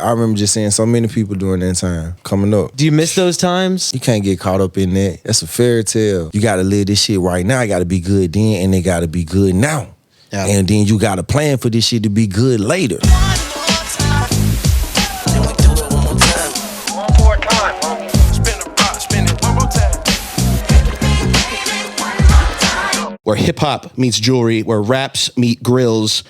I remember just seeing so many people during that time coming up. Do you miss those times? You can't get caught up in that. That's a fairy tale. You got to live this shit right now. You got to be good then, and it got to be good now. Yeah. And then you got to plan for this shit to be good later. Where hip-hop meets jewelry, where raps meet Grillz.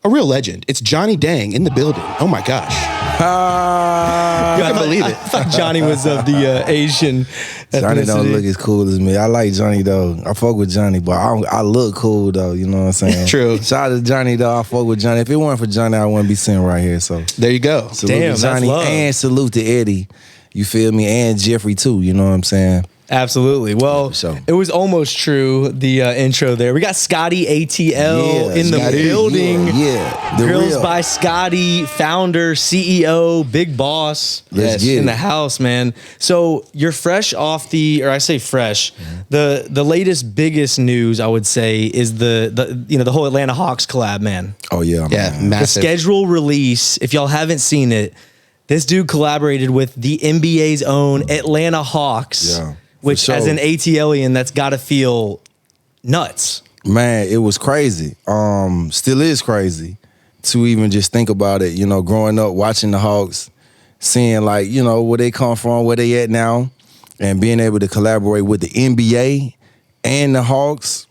A real legend. It's Johnny Dang in the building. Oh my gosh. I can't believe it. I thought Johnny was of the Asian Johnny ethnicity. don't look as cool as me. I like Johnny though. I fuck with Johnny, but I look cool though. You know what I'm saying? True. Shout out to Johnny though. I fuck with Johnny. If it weren't for Johnny, I wouldn't be sitting right here. So there you go. Salute Damn, to Johnny, that's love. and salute to Eddie. You feel me? And Jeffrey too. You know what I'm saying? Absolutely. Well, it was almost true, the intro there. We got Scotty ATL in the building. Yeah. The Grillz real. by Scotty, founder, CEO, big boss. Let's get in it. the house, man. So you're fresh off or I say fresh. The latest biggest news I would say is the whole Atlanta Hawks collab, man. Oh yeah, man. Massive. The schedule release, if y'all haven't seen it, this dude collaborated with the NBA's own Atlanta Hawks. Yeah. Which, as an ATLian, that's got to feel nuts. Man, it was crazy. Still is crazy to even just think about it. You know, growing up, watching the Hawks, seeing like, you know, where they come from, where they at now, and being able to collaborate with the NBA and the Hawks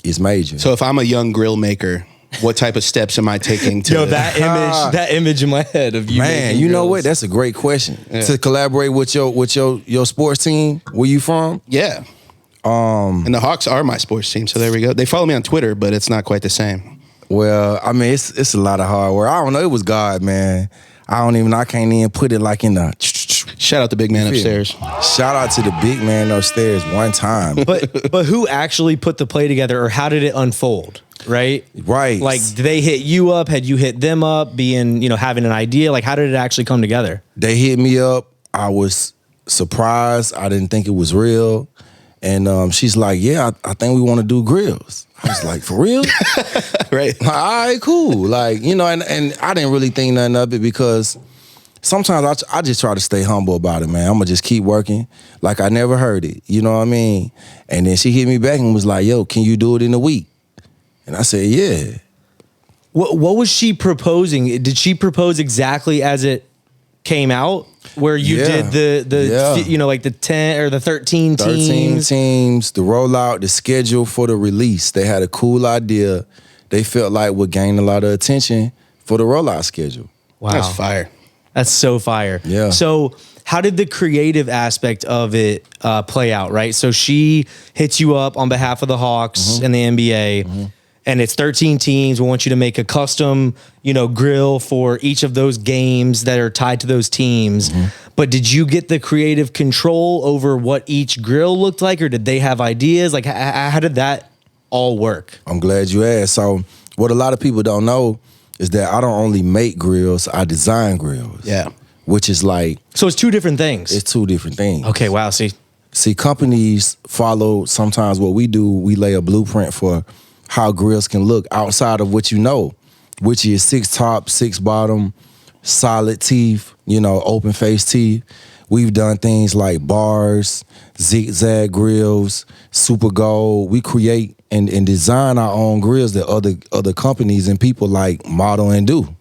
is major. So if I'm a young grill maker, what type of steps am I taking to... Yo, that image in my head of you. Man, you know what? That's a great question. Yeah. To collaborate with your sports team, where you from? Yeah. And the Hawks are my sports team, so there we go. They follow me on Twitter, but it's not quite the same. Well, I mean, it's a lot of hard work. I don't know. It was God, man. I can't even put it like in the... Shout out the big man upstairs. Shout out to the big man upstairs one time. But who actually put the play together, or how did it unfold? Right? Like, did they hit you up? Had you hit them up? Having an idea? Like, how did it actually come together? They hit me up. I was surprised. I didn't think it was real. And she's like, yeah, I think we want to do Grillz. I was like, for real? Right. Like, all right, cool. Like, you know, and I didn't really think nothing of it because sometimes I just try to stay humble about it, man. I'm going to just keep working like I never heard it. You know what I mean? And then she hit me back and was like, yo, can you do it in a week? And I said, yeah. What was she proposing? Did she propose exactly as it came out? Where you did the 10 or the 13 teams? 13 teams, the rollout, the schedule for the release. They had a cool idea. They felt like would gain a lot of attention for the rollout schedule. Wow. That's fire. That's so fire. Yeah. So how did the creative aspect of it play out, right? So she hits you up on behalf of the Hawks and the NBA, and it's 13 teams. We want you to make a custom, grill for each of those games that are tied to those teams. But did you get the creative control over what each grill looked like, or did they have ideas? Like, how did that all work? I'm glad you asked. So what a lot of people don't know is that I don't only make grills, I design grills. Yeah. Which is like... So it's two different things. It's two different things. Okay, wow, See, companies follow sometimes what we do. We lay a blueprint for how grills can look outside of what you know, which is 6 top, 6 bottom, solid teeth, open face teeth. We've done things like bars, zigzag grills, super gold. We create and design our own grills that other companies and people like model and do.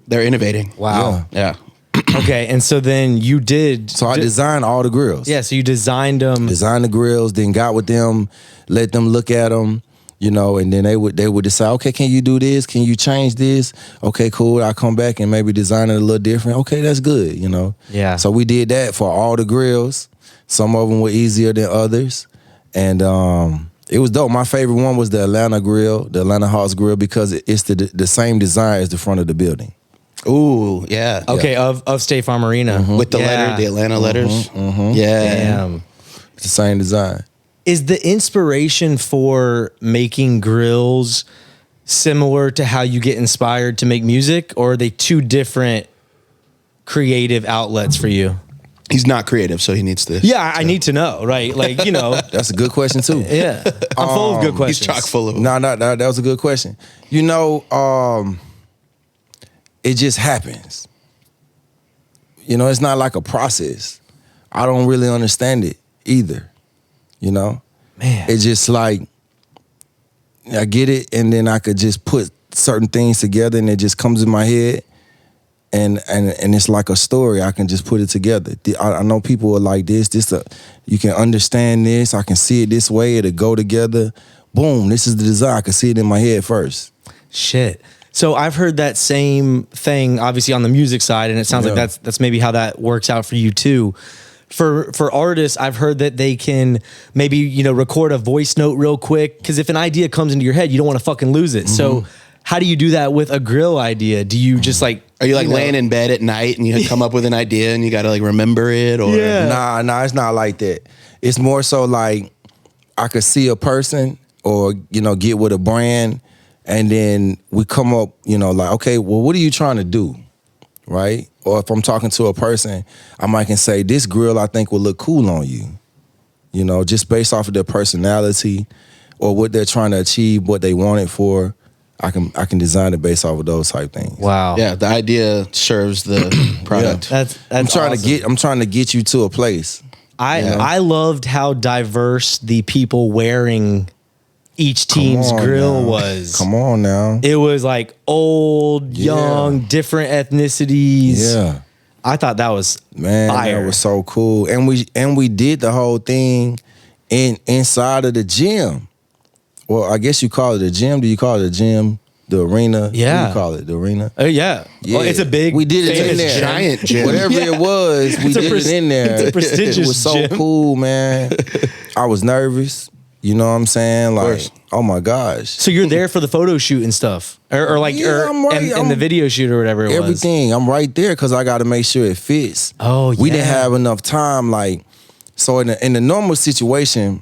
They're innovating. Wow. Yeah. Okay, and so then you did... So I designed all the grills. Yeah, so you designed them. Designed the grills, then got with them, let them look at them, and then they would decide, okay, can you do this? Can you change this? Okay, cool. I come back and maybe design it a little different. Okay, that's good, Yeah. So we did that for all the grills. Some of them were easier than others. And it was dope. My favorite one was the Atlanta grill, the Atlanta Hawks grill, because it's the same design as the front of the building. Ooh, yeah. Okay, of State Farm Arena. With the letter, the Atlanta letters. Yeah. Damn. It's the same design. Is the inspiration for making grills similar to how you get inspired to make music, or are they two different creative outlets for you? He's not creative, so he needs to. Yeah, I need to know, right? Like, That's a good question too. Yeah, I'm full of good questions. He's chock full of them. No, that was a good question. it just happens. You know, it's not like a process. I don't really understand it either. You know? Man. It's just like, I get it, and then I could just put certain things together, and it just comes in my head, and it's like a story. I can just put it together. I know people are like this. You can understand this. I can see it this way. It'll go together. Boom, this is the design. I can see it in my head first. Shit. So I've heard that same thing, obviously on the music side, and it sounds like that's maybe how that works out for you too. For artists, I've heard that they can maybe, you know, record a voice note real quick, because if an idea comes into your head, you don't want to fucking lose it. So how do you do that with a grill idea? Do you just like... Are you like laying in bed at night and you come up with an idea and you got to like remember it? Or Nah, it's not like that. It's more so like I could see a person or, you know, get with a brand, and then we come up, you know, like, okay, well, what are you trying to do? Right? Or if I'm talking to a person, I might can say, this grill I think will look cool on you. You know, just based off of their personality or what they're trying to achieve, what they want it for. I can design it based off of those type things. Wow. Yeah, the idea serves the product. That's I'm trying awesome. I'm trying to get you to a place. I loved how diverse the people wearing each team's grill was. Come on now. It was like old, young, different ethnicities. Yeah. I thought that was fire. That was so cool. And we did the whole thing inside of the gym. Well, I guess you call it a gym. Do you call it a gym? The arena? Yeah. What do you call it? The arena? Oh, yeah. Yeah. Well, it's a big, we did it in there. Giant gym. Whatever it was, we did it in there. It's a prestigious It was so gym. cool, man. I was nervous. You know what I'm saying? Like, oh my gosh. So you're there for the photo shoot and stuff, or like, I'm right. and the video shoot or whatever it was. Everything. I'm right there because I got to make sure it fits. Oh, yeah. We didn't have enough time. Like, so in the normal situation,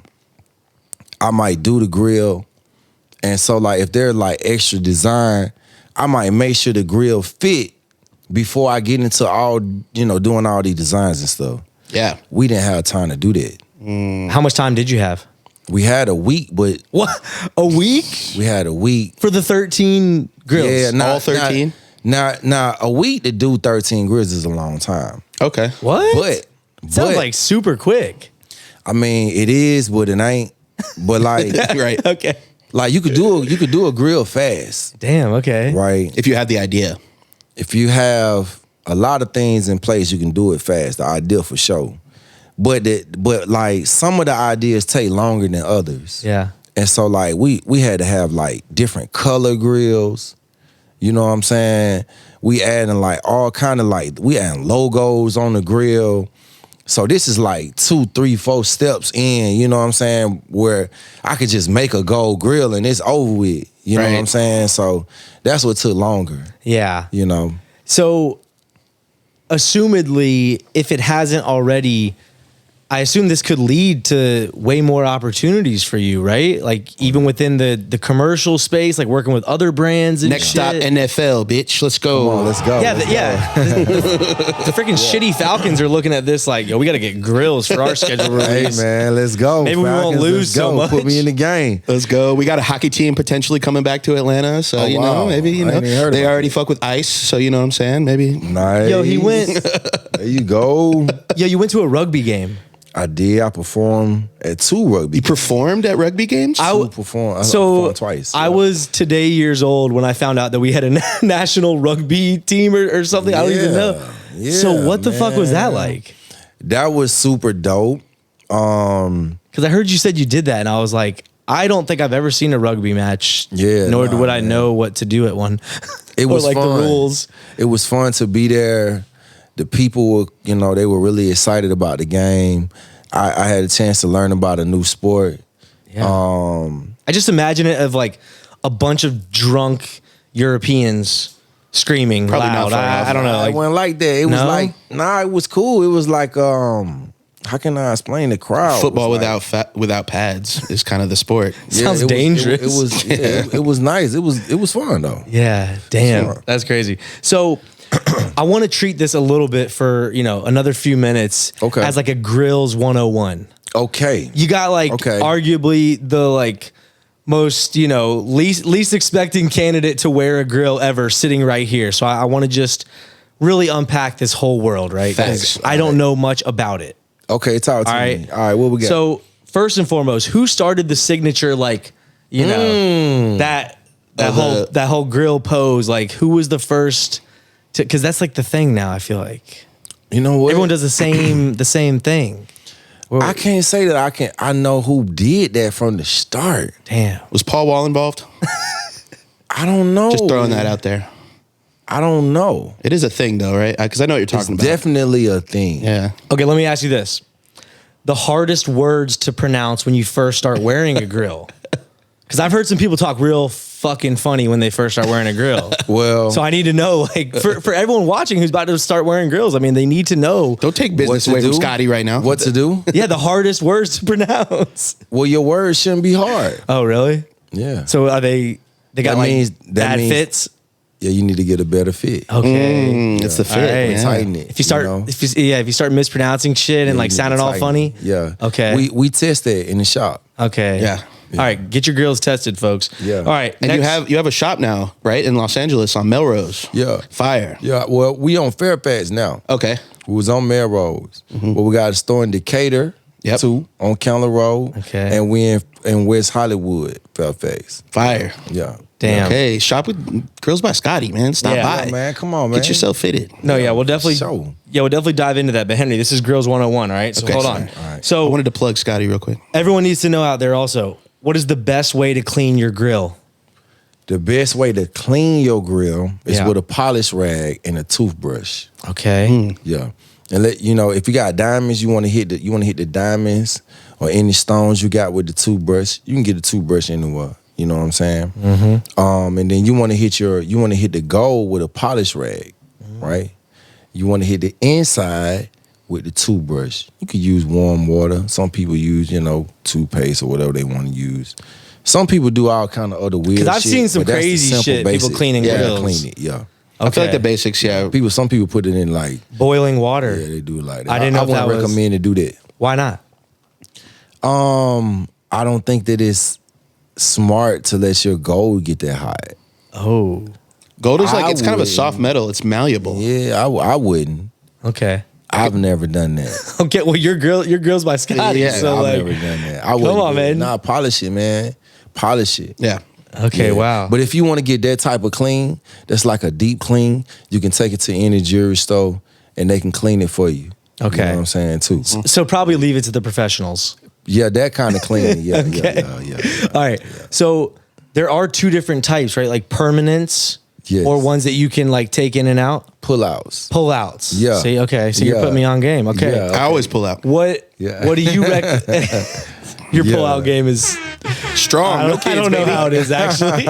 I might do the grill, and so like if they're like extra design, I might make sure the grill fit before I get into all, you know, doing all these designs and stuff. Yeah. We didn't have time to do that. How much time did you have? We had a week, but What? A week? we had a week. For the 13 grills? Yeah, All 13? Now a week to do 13 grills is a long time. Okay. What? But Sounds like super quick. I mean, it is, but it ain't. But like, Right. Okay. like you could do a grill fast, Damn, okay. right? If you had the idea. If you have a lot of things in place, you can do it fast. The idea for sure. But like some of the ideas take longer than others. Yeah. And so like we had to have like different color grills. You know what I'm saying? We adding like all kind of like, we adding logos on the grill. So this is like 2, 3, 4 steps in, you know what I'm saying? Where I could just make a gold grill and it's over with. You know what I'm saying? So that's what took longer, Yeah. you know? So, assumedly, if it hasn't already, I assume this could lead to way more opportunities for you, right? Like even within the commercial space, like working with other brands and Next shit. stop NFL, bitch. Let's go. Come on, let's go. Yeah, let's go. the freaking shitty Falcons are looking at this like, yo, we got to get grills for our schedule Hey release. man, let's go. Maybe we won't Falcons, lose let's so go. much. Put me in the game. Let's go. We got a hockey team potentially coming back to Atlanta. So, you know, wow. maybe, you I know, ain't even heard they about already fuck with ice. So, you know what I'm saying? Maybe. Nice. Yo, he went. There you go. Yo, you went to a rugby game. I did. I performed at 2 rugby. You performed at rugby games? I performed twice. I was today years old when I found out that we had a national rugby team or something. I don't even know. Yeah, So what the fuck was that man. like? That was super dope. Because I heard you said you did that, and I was like, I don't think I've ever seen a rugby match. Yeah, Nor nah, would I man. know what to do at one. It was or like fun. the rules. It was fun to be there. The people were, you know, they were really excited about the game. I had a chance to learn about a new sport. Yeah. I just imagine it of like a bunch of drunk Europeans screaming Probably not loud. far off. I don't know. It Like, wasn't like that. It was No? like, it was cool. It was like, how can I explain the crowd? Football was like, without pads is kind of the sport. Sounds it was- dangerous. It was nice. It was fun though. yeah, damn, Sure. that's crazy. So I want to treat this a little bit for, you know, another few minutes as like a Grillz 101. Okay. You got like Okay. arguably the like most, least expecting candidate to wear a grill ever sitting right here. So I want to just really unpack this whole world, right? 'Cause I don't know much about it. Okay, talk to me. All right, what we got? So first and foremost, who started the signature, that whole grill pose? Like, who was the first to, because that's like the thing now, I feel like. You know what? Everyone does the same thing. I can't say that I know who did that from the start. Damn. Was Paul Wall involved? I don't know. Just throwing that out there. I don't know. It is a thing though, right? Because I know what you're talking about. Definitely a thing. Yeah. Okay, let me ask you this. The hardest words to pronounce when you first start wearing a grill. Because I've heard some people talk real fucking funny when they first start wearing a grill. Well, so I need to know, for everyone watching who's about to start wearing grills, I mean, they need to know. Don't take business away from Scotty right now. What to do? Yeah, the hardest words to pronounce. Well, your words shouldn't be hard. Oh, really? Yeah. So are they got bad fits? Yeah, you need to get a better fit. Okay. It's the fit. Right. Man. Tighten it. If you start, if you start mispronouncing shit and you need sounding to all tighten funny. it. Yeah. Okay. We test that in the shop. Okay. Yeah. All right, get your grills tested, folks. Yeah. All right, And you have a shop now, right, in Los Angeles on Melrose. Yeah. Fire. Yeah. Well, we on Fairfax now. Okay. We was on Melrose. But we got a store in Decatur, Yep. too, on Counter Road. Okay. And we in West Hollywood, Fairfax. Fire. Yeah. Damn. Okay. Shop with Grillz by Scotty, man. Stop Yeah. by. Yeah, man, come on, man. Get yourself fitted. No, yeah, we'll definitely. Show. Yeah, we'll definitely dive into that. But Henry, this is Grillz 101, all right? So Okay, hold on. sorry. All right. So I wanted to plug Scotty real quick. everyone needs to know out there also, what is the best way to clean your grill? The best way to clean your grill is Yeah. with a polish rag and a toothbrush. Okay. Yeah. And if you got diamonds, you want to hit the diamonds or any stones you got with the toothbrush. You can get a toothbrush anywhere. You know what I'm saying? Mm-hmm. And then you want to hit the gold with a polish rag, right? You want to hit the inside with the toothbrush. You could use warm water. Some people use, toothpaste or whatever they want to use. Some people do all kind of other weird shit. Because I've seen some but that's the crazy simple shit, basic. people cleaning Yeah, grills. clean it, yeah. I feel like Okay. the basics, yeah. Some people put it in like, Boiling water. yeah, they do it like that. I didn't know if wouldn't that was- recommend to do that. Why not? I don't think that it's smart to let your gold get that hot. Oh. Gold is I it's kind of a would. soft metal. It's malleable. Yeah, I wouldn't. Okay. I've never done that. Okay, well, your grill's by Scotty. Yeah, so I've never done that. I wouldn't on, do it. man. Nah, polish it, man. Polish it. Yeah. Okay, Yeah. wow. But if you want to get that type of clean, that's like a deep clean, you can take it to any jewelry store and they can clean it for you. Okay. You know what I'm saying, too. So probably leave it to the professionals. Yeah, that kind of clean. Yeah, Okay. yeah. All right. So there are two different types, right? Like permanents Yes. or ones that you can take in and out. Pull-outs. Pull-outs. Yeah. See, okay. So you're Yeah. putting me on game. Okay. Yeah. I always pull out. What Yeah. What do you recommend? Your Yeah. pull-out game is Strong. I No don't, kids, I don't know baby. how it is actually.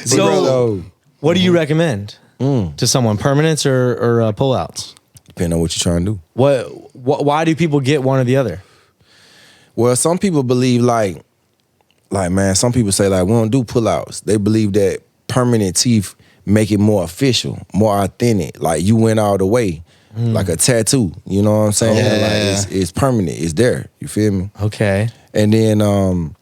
So So, what do you recommend to someone? Permanents or pull-outs? depending on what you're trying to do. Why do people get one or the other? Well, some people believe like man, some people say we don't do pullouts. They believe that permanent teeth make it more official, more authentic. Like you went all the way, like a tattoo. You know what I'm saying? Yeah. Like it's permanent. It's there. You feel me? Okay. And then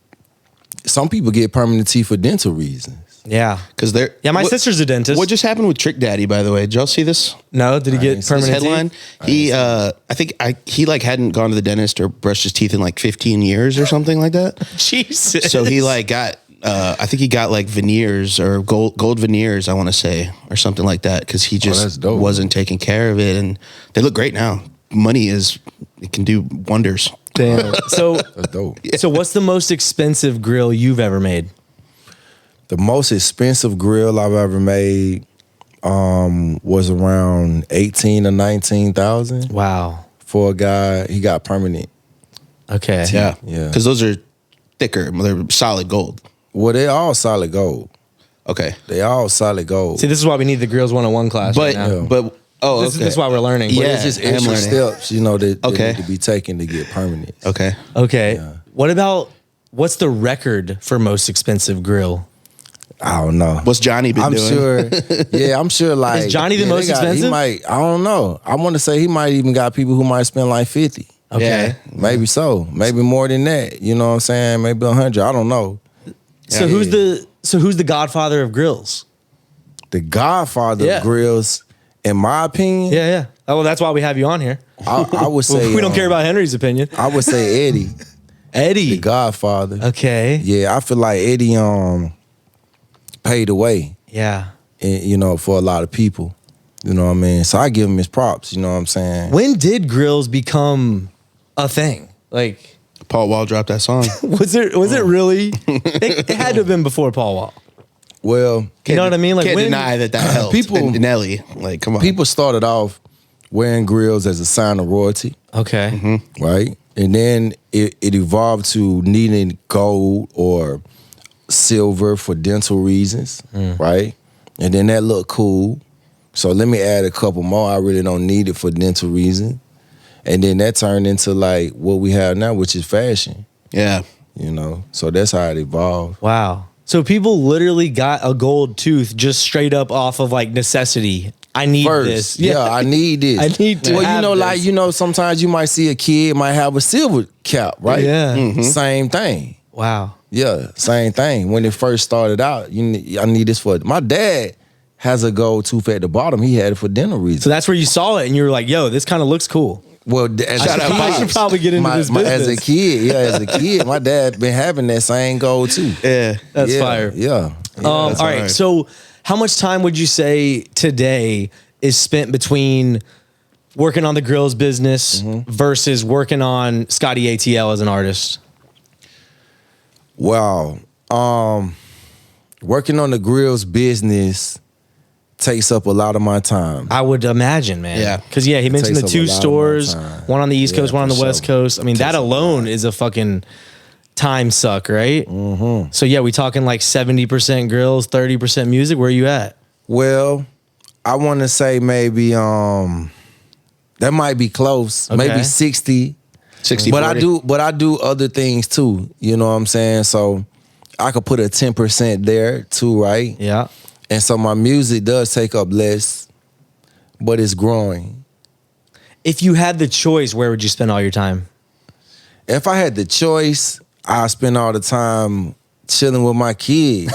some people get permanent teeth for dental reasons. Yeah. Because they're Yeah, my sister's a dentist. What just happened with Trick Daddy, by the way? Did y'all see this? No, did he get didn't see this permanent Headline. teeth? He I think he hadn't gone to the dentist or brushed his teeth in 15 years or something like that. Jesus. So he got I think he got veneers or gold veneers, I want to say, or something like that, because he that's just dope. wasn't taking care of it, and they look great now. It can do wonders. Damn. So That's dope. so what's the most expensive grill you've ever made? The most expensive grill I've ever made was around 18 or 19,000 Wow. for a guy. He got permanent. Okay. Yeah, Yeah. because those are thicker. They're solid gold. Well, they all solid gold. Okay, They all solid gold. See, this is why we need the Grillz 101 class but right now. but oh, This, okay. this is why we're learning. But Yeah. it's just I am extra learning. steps, that Okay. need to be taken to get permanent. Okay. Okay. What's the record for most expensive grill? I don't know. What's Johnny been I'm doing? sure. Yeah, I'm sure. Like, Is Johnny the they most He expensive? might. I don't know. I want to say he might even got people who might spend 50. Okay. Yeah. Maybe so. Maybe more than that. You know what I'm saying? Maybe 100. I don't know. So who's the godfather of Grillz? The godfather Yeah. of Grillz, in my opinion, Yeah. Oh, well, that's why we have you on here. I would say We don't care about Henry's opinion. I would say Eddie, the Eddie. godfather. Okay. Yeah, I feel like Eddie paid the way, Yeah. for a lot of people. You know what I mean? So I give him his props, you know what I'm saying? When did Grillz become a thing? Like, Paul Wall dropped that song. was it really? It had to have been before Paul Wall. Well, You know what I mean? Like, Can't when deny that helped. People- and Nelly, like, come on. people started off wearing grills as a sign of royalty, Okay. right? And then it evolved to needing gold or silver for dental reasons, right? And then that looked cool. So let me add a couple more. I really don't need it for dental reasons. And then that turned into like what we have now, which is fashion, Yeah. So that's how it evolved. Wow. So people literally got a gold tooth just straight up off of like necessity. I need First, this. yeah, I need this. I need to Well, have this. sometimes you might see a kid might have a silver cap, right? Yeah. Same thing. Wow. Yeah, same thing. When it first started out, I need this for my dad has a gold tooth at the bottom. He had it for dental reasons. So that's where you saw it and you were like, yo, this kind of looks cool. Well, as I should probably get into this as a business. as a kid, my dad been having that same gold tooth. Yeah. That's Yeah, fire. Yeah. All right. hard. So how much time would you say today is spent between working on the Grillz business versus working on Scotty ATL as an artist? Wow. Working on the Grillz business takes up a lot of my time. I would imagine, man. Yeah. Because, he mentioned the takes up two a lot of my stores, time. one on the East Yeah, Coast, one on the for West sure. Coast. I mean, that alone is a fucking time suck, right? Mm-hmm. So, we talking like 70% Grillz, 30% music. Where are you at? Well, I want to say maybe that might be close. Okay. Maybe 60. 60, But 40. I do other things too. You know what I'm saying? So I could put a 10% there too, right? Yeah. And so my music does take up less, but it's growing. If you had the choice, where would you spend all your time? If I had the choice, I spend all the time chilling with my kids.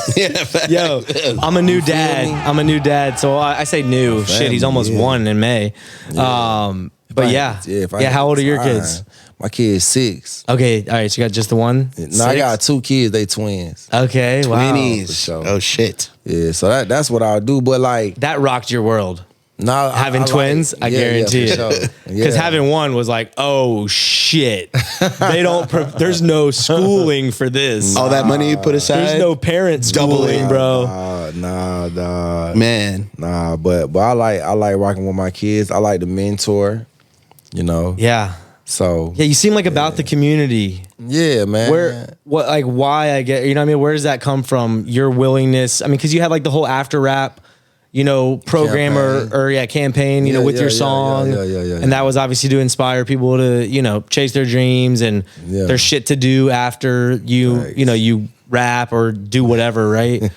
Yo, I'm a new dad. So I say new. Shit, he's almost yeah. 1 in May. But if I had how old are your time. kids? My kid's 6. Okay, all right. So you got just the one? No, I got 2 kids. They twins. Okay, wow. Twinnies. For sure. Oh, shit. Yeah, so that's what I'll do. But like, That rocked your world. now Having like twins, it. I guarantee for it. sure. Because Yeah. having one was like, oh shit, they don't. There's no schooling for this. All that money you put aside. There's no parent schooling, Doubling. bro. Nah. Man. Nah, but I like rocking with my kids. I like to mentor, Yeah, So yeah. You seem like about the community. yeah, man. Why? I get. You know what I mean? Where does that come from? Your willingness. I mean, because you had like the whole after rap, program Campaign. campaign, Yeah, with yeah, your yeah, song. yeah. And that was obviously to inspire people to, chase their dreams and Yeah. there's shit to do after you, Thanks. you rap or do whatever, right?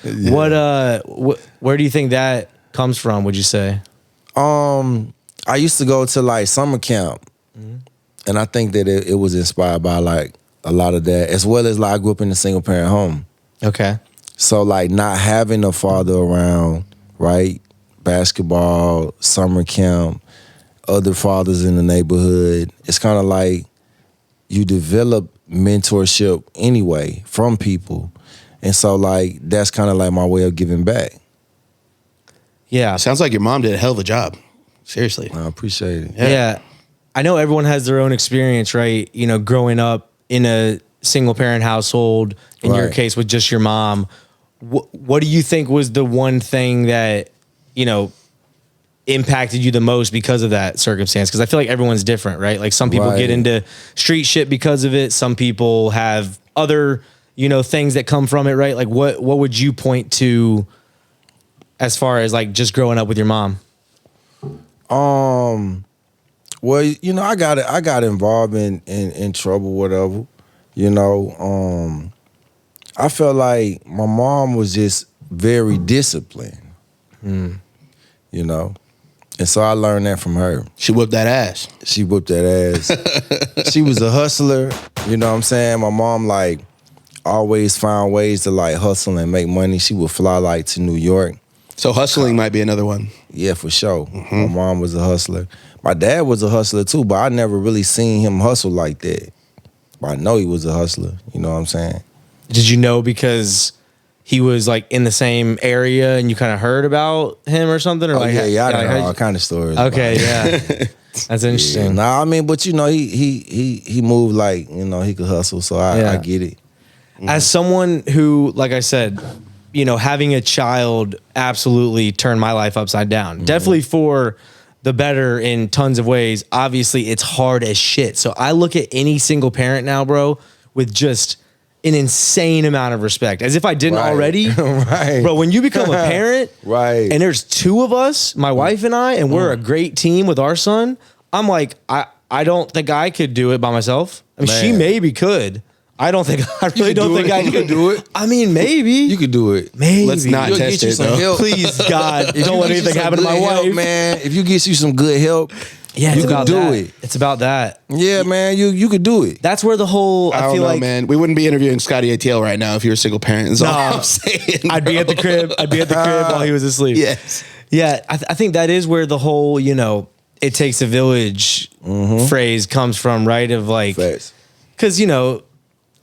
Where do you think that comes from, would you say? I used to go to like summer camp, and I think that it was inspired by like a lot of that, as well as like I grew up in a single parent home. Okay. So like not having a father around, right? Basketball, summer camp, other fathers in the neighborhood. It's kind of like you develop mentorship anyway from people. And so like that's kind of like my way of giving back. Yeah. Sounds like your mom did a hell of a job. Seriously. I appreciate it. Yeah. I know everyone has their own experience, right? Growing up in a single parent household, in your Right. case with just your mom. What do you think was the one thing that, impacted you the most because of that circumstance? Because I feel like everyone's different, right? Like some people Right. get into street shit because of it. Some people have other, things that come from it, right? Like what would you point to as far as like just growing up with your mom? Well, I got involved in trouble, whatever. I felt like my mom was just very disciplined. And so I learned that from her. She whipped that ass. She whooped that ass. She was a hustler, you know what I'm saying? My mom like always found ways to like hustle and make money. She would fly like to New York. So hustling might be another one. Yeah, for sure. My mom was a hustler. My dad was a hustler too, but I never really seen him hustle like that. But I know he was a hustler. You know what I'm saying? Did you know because he was like in the same area and you kind of heard about him or something? Or Oh like, yeah, I like, know all kind of stories. Okay, about him. yeah. That's interesting. Nah, I mean, but you know, he moved like, you know, he could hustle, so I get it. As someone who, like I said, you know, having a child absolutely turned my life upside down. Definitely for the better in tons of ways. Obviously, it's hard as shit. So I look at any single parent now, bro, with just an insane amount of respect, as if I didn't already. Right. Bro, when you become a parent, Right. and there's two of us, my wife and I, and we're a great team with our son, I'm like, I don't think I could do it by myself. I mean, she Man. maybe could. I don't think I really don't think I You could could do it. I mean, maybe You could do it. maybe. Let's not You'll test get you it, some though. help. Please, God, If don't you let get you anything some happen to my good help, wife, man. If you get you some good help, Yeah, it's you about could do that. it. It's about that. Yeah, man, you could do it. That's where the whole I I don't feel know, like man. We wouldn't be interviewing Scotty ATL right now if you were a single parent. Is all Nah. I'm saying. I'd be at the crib. I'd be at the crib while he was asleep. Yes. Yeah, I think that is where the whole, you know, it takes a village phrase comes from, right? Of like, Facts. because, you know,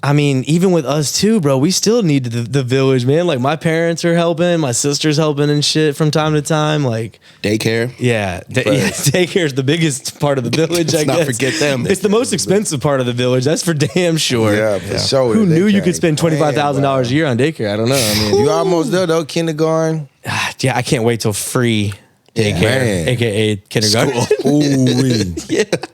I mean, even with us too, bro, we still need the village, man. Like my parents are helping, my sister's helping and shit from time to time. Like, Daycare. yeah, daycare is the biggest part of the village. Let's I not guess. forget them. It's the most expensive part of the village. That's for damn sure. Yeah, for sure. Who They knew you can't could spend plan, $25,000 a year on daycare? I don't know. I mean, You almost there though, kindergarten. yeah, I can't wait till free daycare, Man. aka kindergarten. Ooh,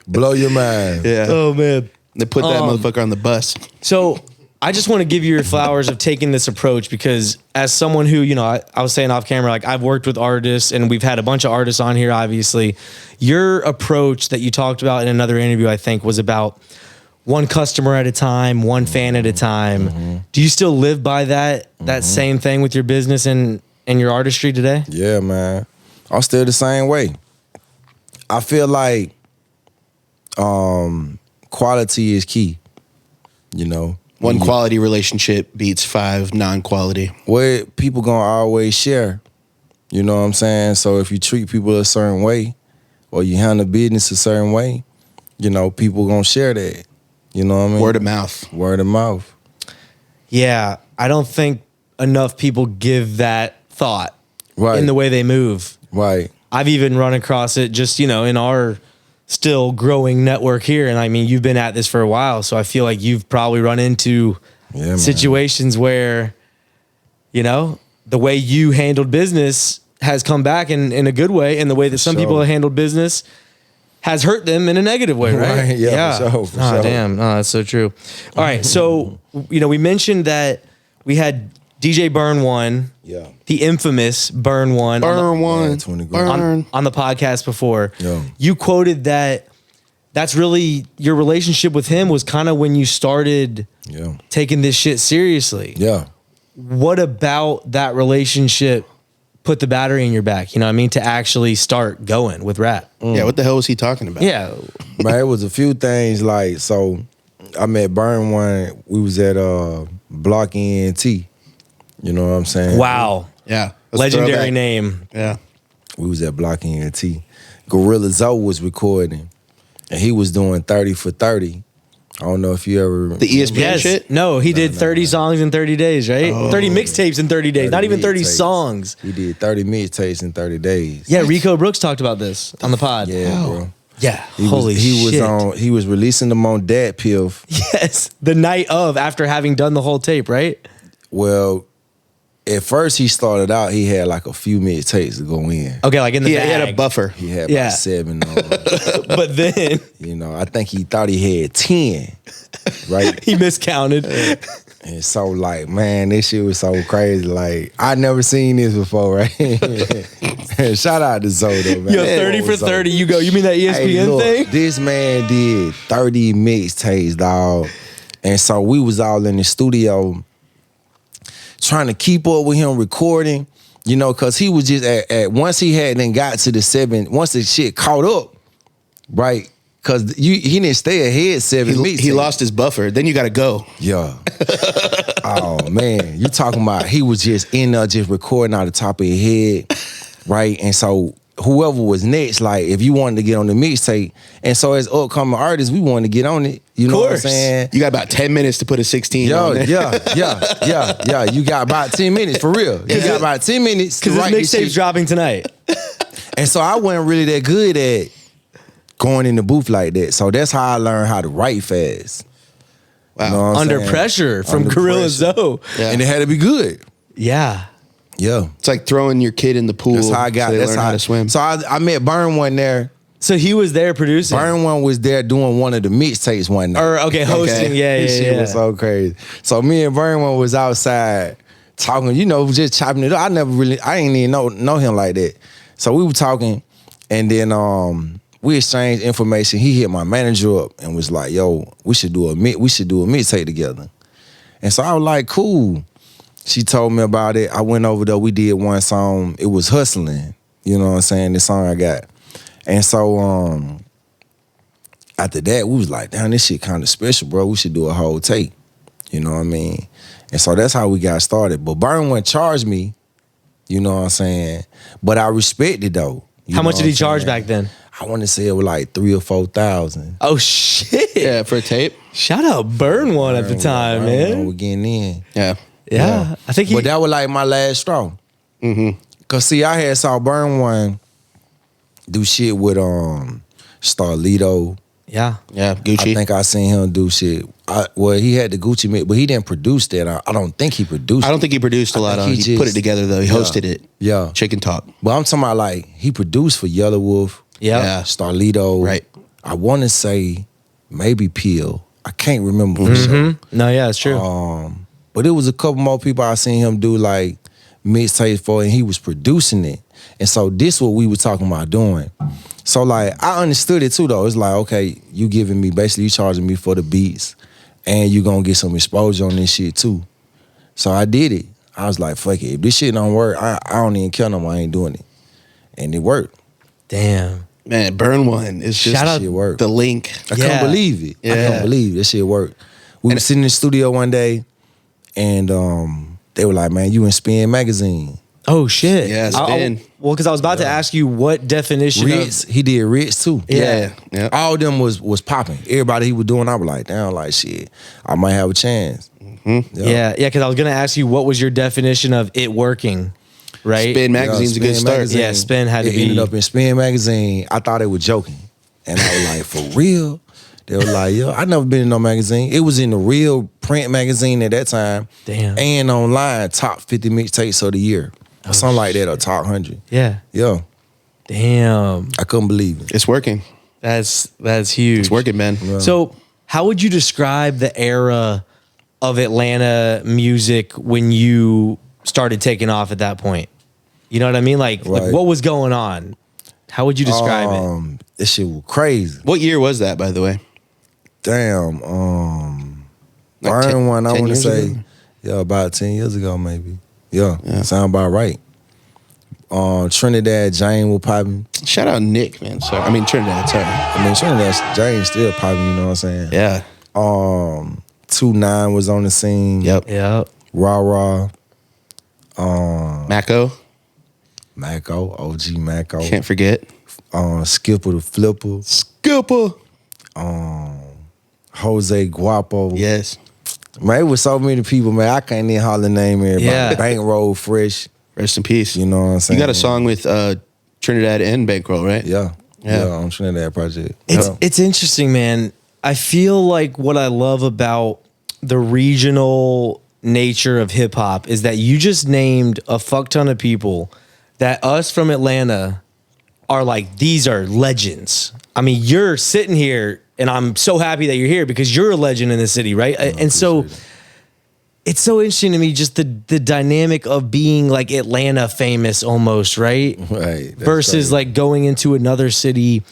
blow your mind. Yeah. Oh man. They put that motherfucker on the bus. So I just want to give you your flowers of taking this approach because as someone who, you know, I was saying off camera, like I've worked with artists and we've had a bunch of artists on here, obviously. Your approach that you talked about in another interview, I think, was about one customer at a time, one fan at a time. Do you still live by that same thing with your business and your artistry today? Yeah, man. I'm still the same way. I feel like quality is key. You know, One quality relationship beats 5 non-quality. where people gonna always share. You know what I'm saying? So if you treat people a certain way, or you handle business a certain way, you know, people gonna share that. You know what I mean? Word of mouth. Word of mouth. Yeah, I don't think enough people give that thought Right. in the way they move. Right. I've even run across it just, you know, in our still growing network here. And I mean, you've been at this for a while. So I feel like you've probably run into Yeah, man. situations where, you know, the way you handled business has come back in a good way. And the way that some people sure. have handled business has hurt them in a negative way, right? Right, yeah, for sure, for Oh, sure. damn. No, that's so true. All right. So, you know, we mentioned that we had DJ Burn One, Yeah. the infamous Burn One. Burn one. 20 grand. Burn. On the podcast before. Yeah. You quoted that that's really your relationship with him was kind of when you started Yeah. taking this shit seriously. Yeah. What about that relationship put the battery in your back, you know what I mean, to actually start going with rap? Yeah, what the hell was he talking about? Yeah. Man, it was a few things like, so I met Burn One, we was at Block ENT. You know what I'm saying? Wow. Yeah. Let's Legendary throw back. name. Yeah. We was at Block ENT. Grillz was recording, and he was doing 30 for 30. I don't know if you ever... The ESPN Yes. shit? No, he did 30 songs in 30 days, right? 30 mixtapes in 30 days. Not even 30 mixtapes. songs. He did 30 mixtapes in 30 days. Yeah, Rico Brooks talked about this on the pod. Yeah, bro. Yeah. He Holy was, he shit. he was releasing them on Dat Piff. Yes. The night of, after having done the whole tape, right? Well, at first he started out, he had like a few mixtapes to go in. Okay, like in the He bag. had a buffer. He had Yeah. about 7 on. But then You know, I think he thought he had 10, right? he miscounted. And so, like, man, this shit was so crazy. Like, I never seen this before, right? Shout out to Zodo, man. Yo, 30 for 30. You go, you mean that ESPN Hey, look, thing? this man did 30 mixtapes, dog. And so we was all in the studio trying to keep up with him recording, you know, because he was just at once he had then got to the 7, once the shit caught up, right? Because he didn't stay ahead 7 He mixtapes. lost his buffer. Then you got to go. Yeah. Oh man, you talking about he was just in there just recording out the top of his head, right? And so whoever was next, like if you wanted to get on the mixtape, and so as upcoming artists, we wanted to get on it. You know what I'm saying? You got about 10 minutes to put a 16 on it. Yeah. You got about 10 minutes for real. You got about 10 minutes Because this mixtape's dropping tonight. And so I wasn't really that good at going in the booth like that. So that's how I learned how to write fast. Wow. You know what I'm Under saying? pressure from Under Grillz pressure. though. Yeah. And it had to be good. Yeah. Yeah. It's like throwing your kid in the pool. That's how I got. So they That's learn how to swim. So I met Burn One there. So he was there producing. Burn One was there doing one of the mixtapes one night. Or hosting. Okay. Yeah, This shit was so crazy. So me and Burn One was outside talking, just chopping it up. I ain't even know him like that. So we were talking, and then we exchanged information. He hit my manager up and was like, "Yo, we should do a mixtape together." And so I was like, "Cool." She told me about it. I went over there. We did one song. It was Hustling. You know what I'm saying? The song I got. And so after that, we was like, damn, this shit kind of special, bro. We should do a whole tape. You know what I mean? And so that's how we got started. But Burn One charged me, you know what I'm saying? But I respect it though. How much did he charge back then? I want to say it was like 3,000 or 4,000. Oh shit. Yeah, for a tape. Shout out Burn One at the time, man. We're getting in. Yeah. Yeah. I think But that was like my last straw. Cause see, I had saw Burn One do shit with Starlito. Yeah. Yeah, Gucci. I think I seen him do shit. He had the Gucci mix, but he didn't produce that. I don't think he produced. I don't think he produced a lot think on it. he He put it just- together though. He hosted it. Yeah. Chicken Talk. But I'm talking about like he produced for Yellow Wolf, Yeah. Starlito. Right. I want to say maybe Peel. I can't remember for sure. No, yeah, it's true. But it was a couple more people I seen him do like mixtapes for, and he was producing it. And so this what we were talking about doing. So like I understood it too though. It's like, okay, you giving me basically you charging me for the beats, and you gonna get some exposure on this shit too. So I did it. I was like, fuck it. If this shit don't work, I don't even care no more. I ain't doing it. And it worked. Damn. Man, Burn One is just Shout out- Shit worked. the link. I Yeah. couldn't believe it. I Yeah. couldn't believe that shit worked. We were sitting in the studio one day, and they were like, man, you in Spin Magazine. Oh shit. Yeah, Spin. Well, because I was about to ask you what definition Ritz, he did Ritz too. Yeah. Yeah. All of them was popping. Everybody he was doing, I was like, damn, like shit, I might have a chance. Yeah, because I was gonna ask you what was your definition of it working, right? Spin Magazine's a good Spin start. Magazine. Yeah, Spin had to It be- ended up in Spin Magazine. I thought they were joking, and I was like, for real? They were like, yo, I never been in no magazine. It was in the real print magazine at that time. Damn. And online, top 50 mixtapes of the year. Or something like that, or top 100. Yeah. Yeah, Damn. I couldn't believe it. It's working. That's huge. It's working, man. So, how would you describe the era of Atlanta music when you started taking off at that point? You know what I mean? Like Right. what was going on? How would you describe it? This shit was crazy. What year was that, by the way? Damn. Like Burn 10 One, I 10 want to years say, ago? yeah, about 10 years ago, maybe. Yeah, sound about right. Trinidad Jane was popping. Shout out Nick, man. Sorry. I mean Trinidad, sorry. I mean, Trinidad Jane still popping, you know what I'm saying? Yeah. 2-9 was on the scene. Yep. Yeah. Rah. Mako. Mako, OG Mako. Can't forget. Skipper the Flipper. Skipper. Jose Guapo. Yes. Man, it was so many people, man. I can't even holler name everybody. Yeah. Bankroll Fresh. Rest in peace. You know what I'm You saying? got a song with Trinidad and Bankroll, right? Yeah. Yeah. Yeah, on Trinidad Project. It's interesting, man. I feel like what I love about the regional nature of hip hop is that you just named a fuck ton of people that us from Atlanta are like, these are legends. I mean, you're sitting here and I'm so happy that you're here because you're a legend in the city, right? And so it's so interesting to me, just the dynamic of being like Atlanta famous almost, right? Right. That's Versus crazy. like going into another city.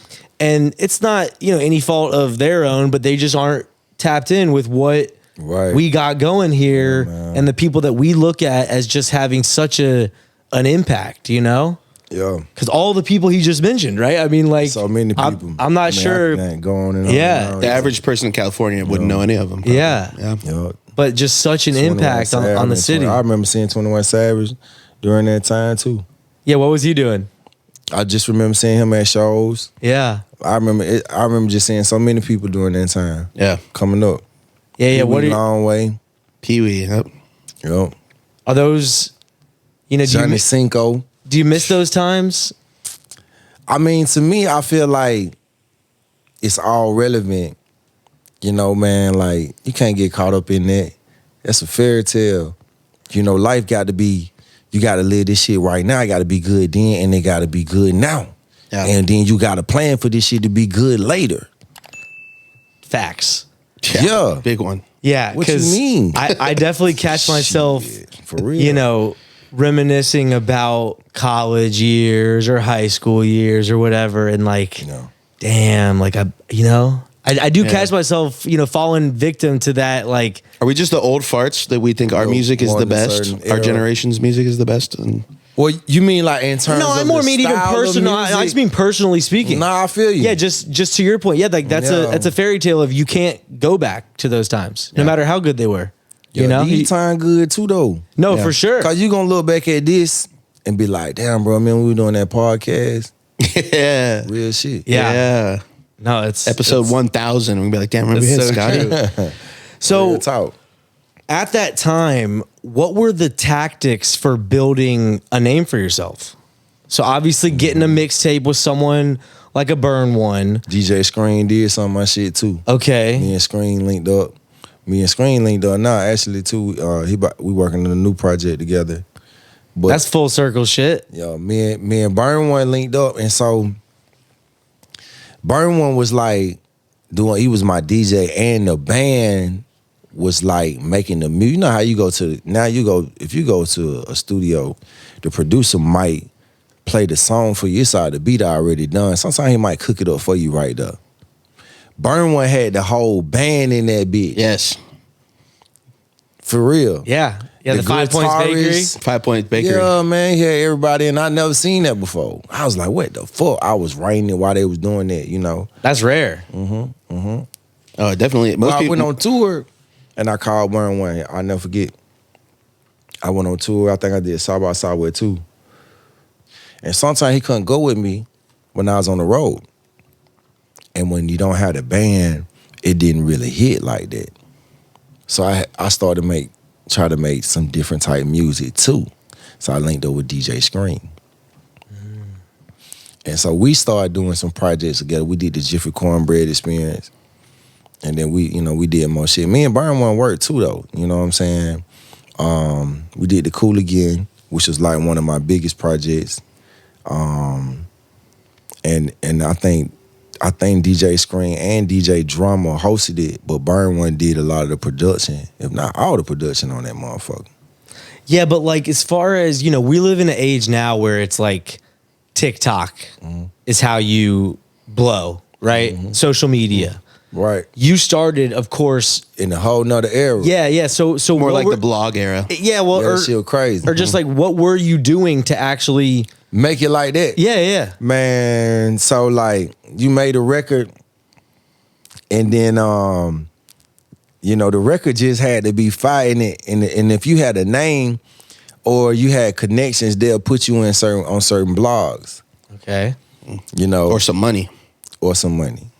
And it's not, any fault of their own, but they just aren't tapped in with what Right. we got going here and the people that we look at as just having such an impact, Yeah. Because all the people he just mentioned, right? I mean, like, So many people. I'm not I mean, sure. I can't go on and on. Yeah. and on. The average person in California wouldn't know any of them. Yeah. Yeah. Yeah. but just such an 21 impact on the Savage, city. I remember seeing 21 Savage during that time too. Yeah, what was he doing? I just remember seeing him at shows. Yeah. I remember just seeing so many people during that time. Yeah. Coming up. Yeah. What are Long way. Pee Wee. Yep. Yep. are those? You know, Johnny Cinco. do you miss those times? I mean, to me, I feel like it's all relevant. You know, man, like you can't get caught up in that. That's a fairy tale. You know, life got to be, you got to live this shit right now. It got to be good then, and it got to be good now. Yeah. And then you got to plan for this shit to be good later. Facts. Yeah. Big one. Yeah. What you 'cause mean? I definitely catch myself, Shit, for real. you know, reminiscing about college years or high school years or whatever, and like, damn, like I do catch myself, you know, falling victim to that. Like, Are we just the old farts that we think our Yo, music is more the in a best? certain Our era. generation's music is the best? And Well, you mean like in terms no, of I more the mean even style of personal. I music? just mean personally speaking. Nah, I feel you. Yeah, just to your point. Yeah, like that's a fairy tale of you can't go back to those times, no matter how good they were. Yo, you know, these time good too though. no, Yeah. for sure. Cause you gonna look back at this and be like, damn, bro, man, we were doing that podcast. yeah. Real shit. Yeah. No, it's Episode it's- 1000. We'd be like, damn, remember That's him, so Scotty? true. So Real talk. at that time, what were the tactics for building a name for yourself? So obviously getting a mixtape with someone like a Burn One. DJ Screen did some of my shit too. Okay. Me and Screen linked up. Now actually too. We working on a new project together. But That's full circle shit. yo, me and Burn One linked up, and so Burn One was like doing. He was my DJ, and the band was like making the music. You know how you go to if you go to a studio, the producer might play the song for you. It's all the beat already done. Sometimes he might cook it up for you right there. Burn One had the whole band in that bitch. Yes. For real. Yeah. Yeah, the 5 Points Bakery. guitarist. 5 Point Bakery. Yeah, man, yeah, everybody, and I never seen that before. I was like, what the fuck? I was writing it while they was doing that, you know. That's rare. Oh, definitely. Most I people went on tour, and I called Burn One. I'll never forget. I went on tour. I think I did Side by Side with too. And sometimes he couldn't go with me when I was on the road. And when you don't have the band, it didn't really hit like that. So I started try to make some different type music too. So I linked up with DJ Screen. And so we started doing some projects together. We did the Jiffy Cornbread Experience. And then we did more shit. Me and Burn One worked too though. You know what I'm saying? We did the Cool Again, which was like one of my biggest projects. And I think DJ Screen and DJ Drama hosted it, but Burn One did a lot of the production, if not all the production on that motherfucker. Yeah, but like as far as, you know, we live in an age now where it's like TikTok is how you blow, right? Social media. Right. You started, of course. In a whole nother era. Yeah. So more what like were- the blog era. Yeah, well, Yeah, that shit was crazy. or just like what were you doing to actually? Make it like that. Yeah. Man, so like you made a record and then the record just had to be fire in it. And if you had a name or you had connections, they'll put you on certain blogs. Okay. You know. Or some money. Or some money.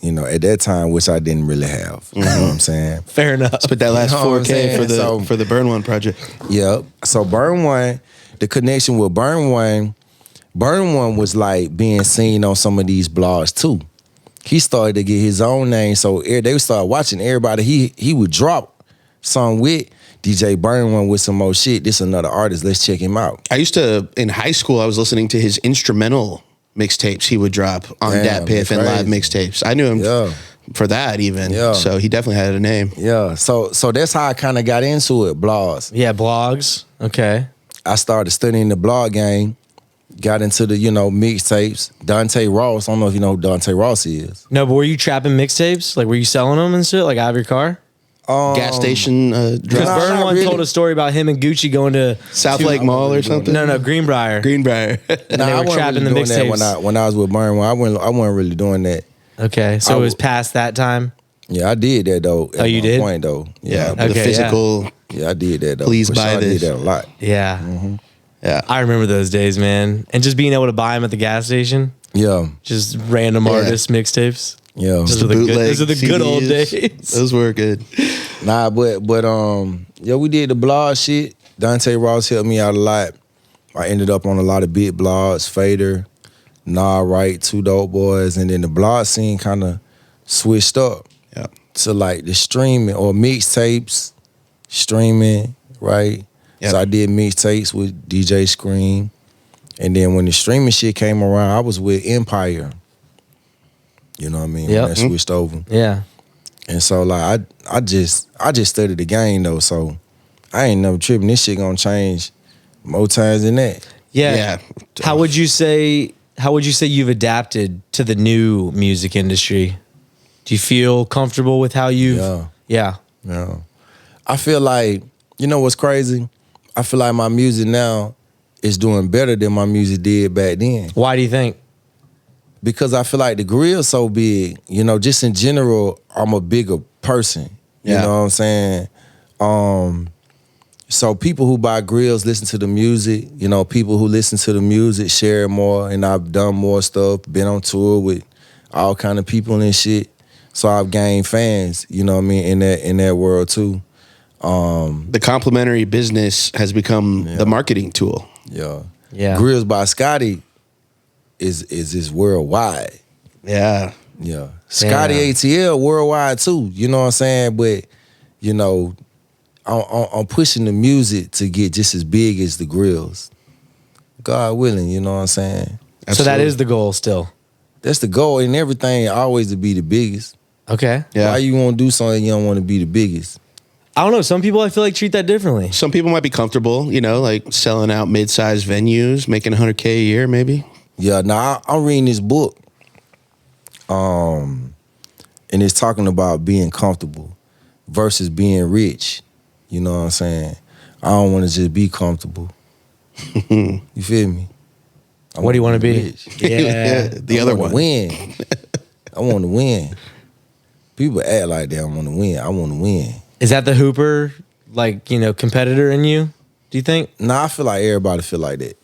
You know, at that time, which I didn't really have. You know what I'm saying? Fair enough. Spent that last You know what I'm 4K saying? for the Burn One project. Yep. So Burn One, the connection with Burn One was like being seen on some of these blogs too. He started to get his own name, so they started watching everybody. He would drop song with DJ Burn One with some more shit. This another artist. Let's check him out. I used to, in high school, I was listening to his instrumental mixtapes he would drop on Damn, Dat Piff and live crazy. mixtapes. I knew him for that even. Yeah. So he definitely had a name. Yeah. So that's how I kind of got into it. Blogs. Yeah, blogs. Okay. I started studying the blog game. Got into the mixtapes. Dante Ross. I don't know if you know who Dante Ross is. No, but were you trapping mixtapes? Like, were you selling them and shit? Like out of your car? Gas station Because drop. Nah, Burn not One really. told a story about him and Gucci going to South Lake Mall or something. No, Greenbrier. Greenbrier. And they were trapping the doing that mixtapes. when I was with Burn One. I wasn't really doing that. Okay, so it was past that time. Yeah, I did that though. Oh, you did? Point though. Yeah, Okay, the physical. Yeah, I did that though. Please For buy sure, this. I did that a lot. Yeah. Yeah, I remember those days, man. And just being able to buy them at the gas station, Yeah, just random artist mixtapes. yeah. Those are the good, those are the good old CDs. days. Those were good. Nah, but yeah, we did the blog shit. Dante Ross helped me out a lot. I ended up on a lot of big blogs, Fader, Nah Right, Two Dope Boys, and then the blog scene kind of switched up Yeah. to like the streaming or mixtapes, streaming, right? Yep. So I did mixtapes with DJ Scream, and then when the streaming shit came around, I was with Empire. You know what I mean? Yep. When that switched over. Yeah. And so like I just studied the game though, so I ain't never tripping. This shit gonna change more times than that. Yeah. Yeah. How would you say you've adapted to the new music industry? Do you feel comfortable with how you've Yeah. I feel like, you know what's crazy? I feel like my music now is doing better than my music did back then. Why do you think? Because I feel like the grill's so big, you know, just in general, I'm a bigger person. You Yeah. know what I'm saying? So people who buy grills listen to the music, you know, people who listen to the music share more, and I've done more stuff, been on tour with all kind of people and shit. So I've gained fans, you know what I mean, in that world too. The complimentary business has become the marketing tool. Yeah. Yeah. Grillz by Scotty is worldwide. Yeah. Yeah. Scotty ATL worldwide too. You know what I'm saying? But, you know, I'm pushing the music to get just as big as the Grillz. God willing, you know what I'm saying? So that is the goal still. That's the goal in everything, always to be the biggest. Okay. Yeah. Why you want to do something you don't want to be the biggest? I don't know. Some people I feel like treat that differently. Some people might be comfortable, you know, like selling out mid-sized venues, making $100K a year, maybe. Yeah, now I'm reading this book, and it's talking about being comfortable versus being rich. You know what I'm saying? I don't want to just be comfortable. You feel me? What do you want to be? rich. Yeah. The I other wanna one. win. I want to win. People act like they don't want to win. I want to win. Is that the Hooper, like, you know, competitor in you? Do you think? Nah, I feel like everybody feel like that.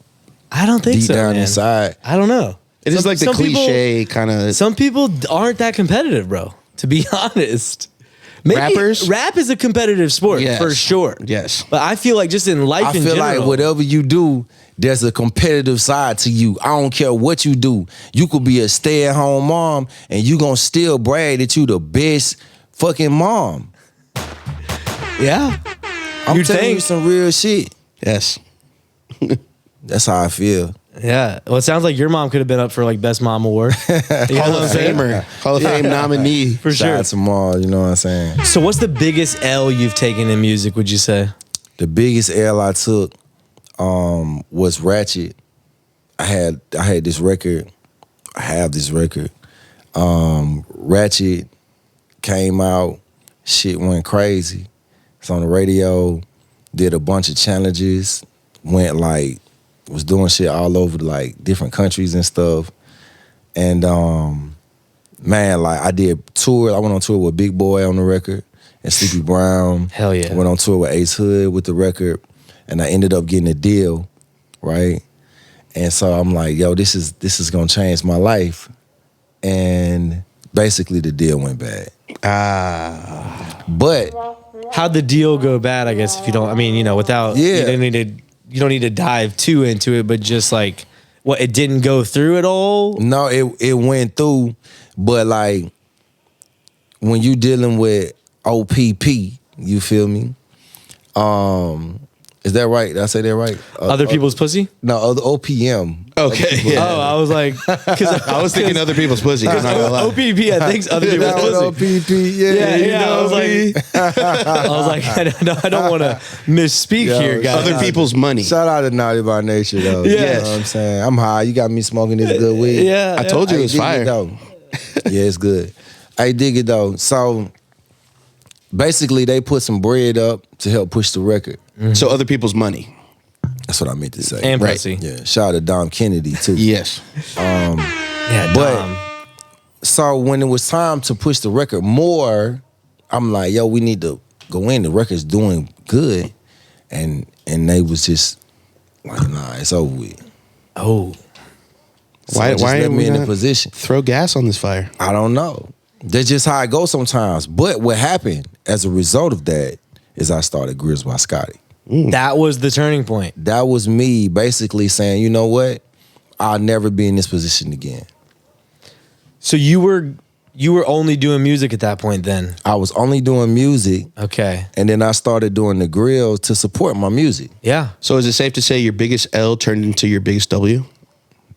I don't think Deep so, down man. inside. I don't know. It is like the cliche kind of. Some people aren't that competitive, bro. To be honest, maybe Rappers? rap is a competitive sport Yes. for sure. Yes. but I feel like just in life, I in feel general, like whatever you do, there's a competitive side to you. I don't care what you do. You could be a stay-at-home mom, and you gonna still brag that you the best fucking mom. yeah, I'm You'd telling you think. some real shit. Yes. That's how I feel. yeah. Well, it sounds like your mom could have been up for like best mom award. You know Hall what I'm of saying? Famer. Hall of Fame nominee. For Shout sure. out to Mom, you know what I'm saying? So, what's the biggest L you've taken in music? Would you say? The biggest L I took was Ratchet. I had this record. I have this record. Ratchet came out. Shit went crazy. It's on the radio. Did a bunch of challenges. Went like, was doing shit all over like different countries and stuff. And man, like I did tour. I went on tour with Big Boy on the record and Sleepy Brown. Hell yeah. I went on tour with Ace Hood with the record, and I ended up getting a deal, right? And so I'm like, yo, this is gonna change my life. And basically the deal went bad. But How'd the deal go bad? I guess if you don't, I mean, you know, without Yeah. you don't need to dive too into it, but just like what it didn't go through at all. no, it went through, but like when you dealing with OPP, you feel me? Is that right? Did I say that right? Other people's pussy. No, other OPM. Okay. Yeah. Oh, I was like, because I was thinking other people's pussy. I'm not gonna lie. OPP. I think other people's That was pussy. OPP, yeah. Yeah, you know I was me. I don't want to misspeak Yo, here, guys. Other people's money. Shout out to Naughty by Nature, though. You Yes. know what I'm saying? I'm high. You got me smoking this good weed. Yeah, I told you it Hey, was dig fire. though. Yeah, it's good. I dig it though. So basically, they put some bread up to help push the record. So other people's money. That's what I meant to say. and Right. pussy. Yeah. Shout out to Dom Kennedy too. Yes. Yeah, But Dom. So when it was time to push the record more, I'm like, yo, we need to go in. The record's doing good. And they was just like, nah, it's over with. Oh. So Why just let are me we in the not position? throw gas on this fire? I don't know. That's just how it goes sometimes. But what happened as a result of that is I started Grillz by Scotty. That was the turning point. That was me basically saying, you know what? I'll never be in this position again. So you were only doing music at that point then? I was only doing music, Okay. and then I started doing the Grillz to support my music. Yeah. So is it safe to say your biggest L turned into your biggest W?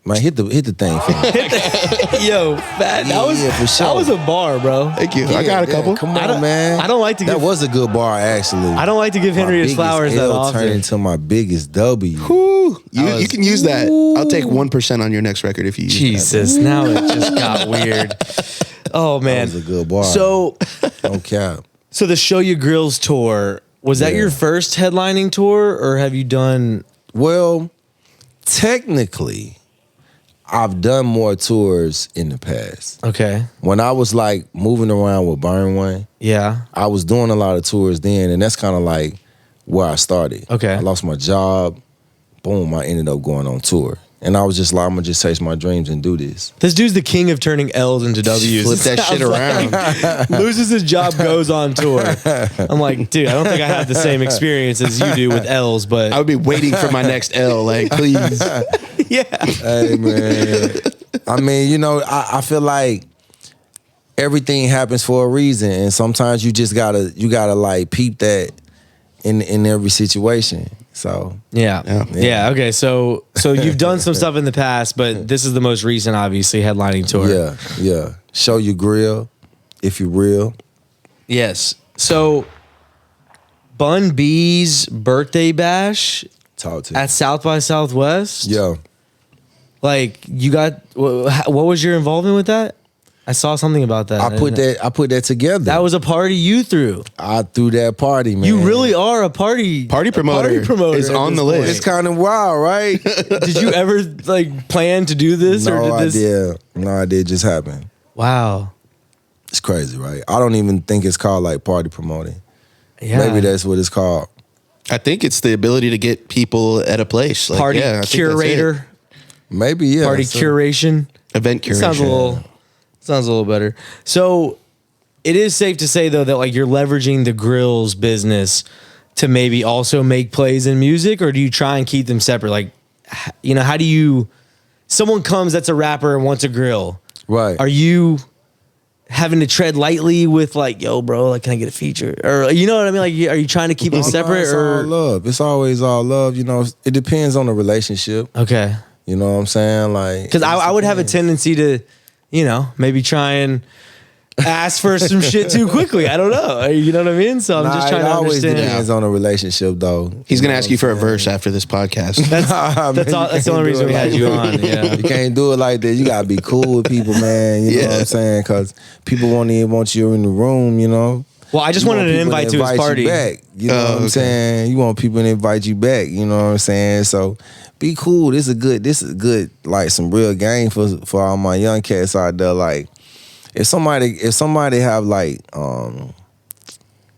Man, hit the thing for me. Yo, fat. For sure. That was a bar, bro. Thank you. I got a couple. Come I on, don't- man. I don't like to That give- was a good bar, actually. I don't like to give My Henry his biggest flowers that L turned often. into my biggest W. Woo. You can use that. I'll take 1% on your next record if you use that. Jesus, now it just got weird. Oh That man. was a good bar. So No cap. so the Show You Grillz tour, was that Yeah. your first headlining tour or have you done Well, technically, I've done more tours in the past. Okay. When I was like moving around with Burn One, Yeah. I was doing a lot of tours then, and that's kind of like where I started. Okay. I lost my job. Boom, I ended up going on tour. And I was just like, I'm gonna just chase my dreams and do this. This dude's the king of turning L's into W's. Flip that shit around. Loses his job, goes on tour. I'm like, dude, I don't think I have the same experience as you do with L's, but I would be waiting for my next L. Like, please. yeah. Hey man. I mean, you know, I feel like everything happens for a reason. And sometimes you just gotta like peep that in every situation. So Yeah. Okay. So you've done some stuff in the past, but this is the most recent, obviously, headlining tour. yeah. Show you grill if you real. Yes. So Bun B's birthday bash Talk to at South by Southwest. Yeah. Like you got what was your involvement with that? I saw something about that. I put that together. That was a party you threw. I threw that party, man. You really are a party Promoter is at on this the point. list. It's kind of wild, right? Did you ever like plan to do this No or did this? idea. No idea. It just happened. Wow. It's crazy, right? I don't even think it's called like party promoting. Yeah. Maybe that's what it's called. I think it's the ability to get people at a place. Like, party yeah, I think that's it. curator, Maybe, yeah. party So- curation. Event curation. Sounds a little better. So it is safe to say though that like you're leveraging the Grillz business to maybe also make plays in music, or do you try and keep them separate? Like, you know, how do you? Someone comes that's a rapper and wants a grill. Right. Are you having to tread lightly with like, yo, bro, like, can I get a feature? Or you know what I mean? Like, are you trying to keep them No, separate? it's all Or love. It's always all love. You know, it depends on the relationship. okay, You know what I'm saying? Like, because I would have a tendency to, you know, maybe try and ask for some shit too quickly. I don't know. You know what I mean? So I'm just trying it to always understand. depends on the relationship, though. He's going to know ask what you I'm for a saying? verse after this podcast. That's Nah, man, that's the only reason we had you on. Yeah. You can't do it like that. You gotta be cool with people, man. You know what I'm saying? Because people won't even want you in the room. You know. Well, I just You wanted want an people invite to his you party. back. You know Oh, what I'm okay. saying? You want people to invite you back. You know what I'm saying? So be cool. This is good. Like some real game for all my young cats out there. Like if somebody have like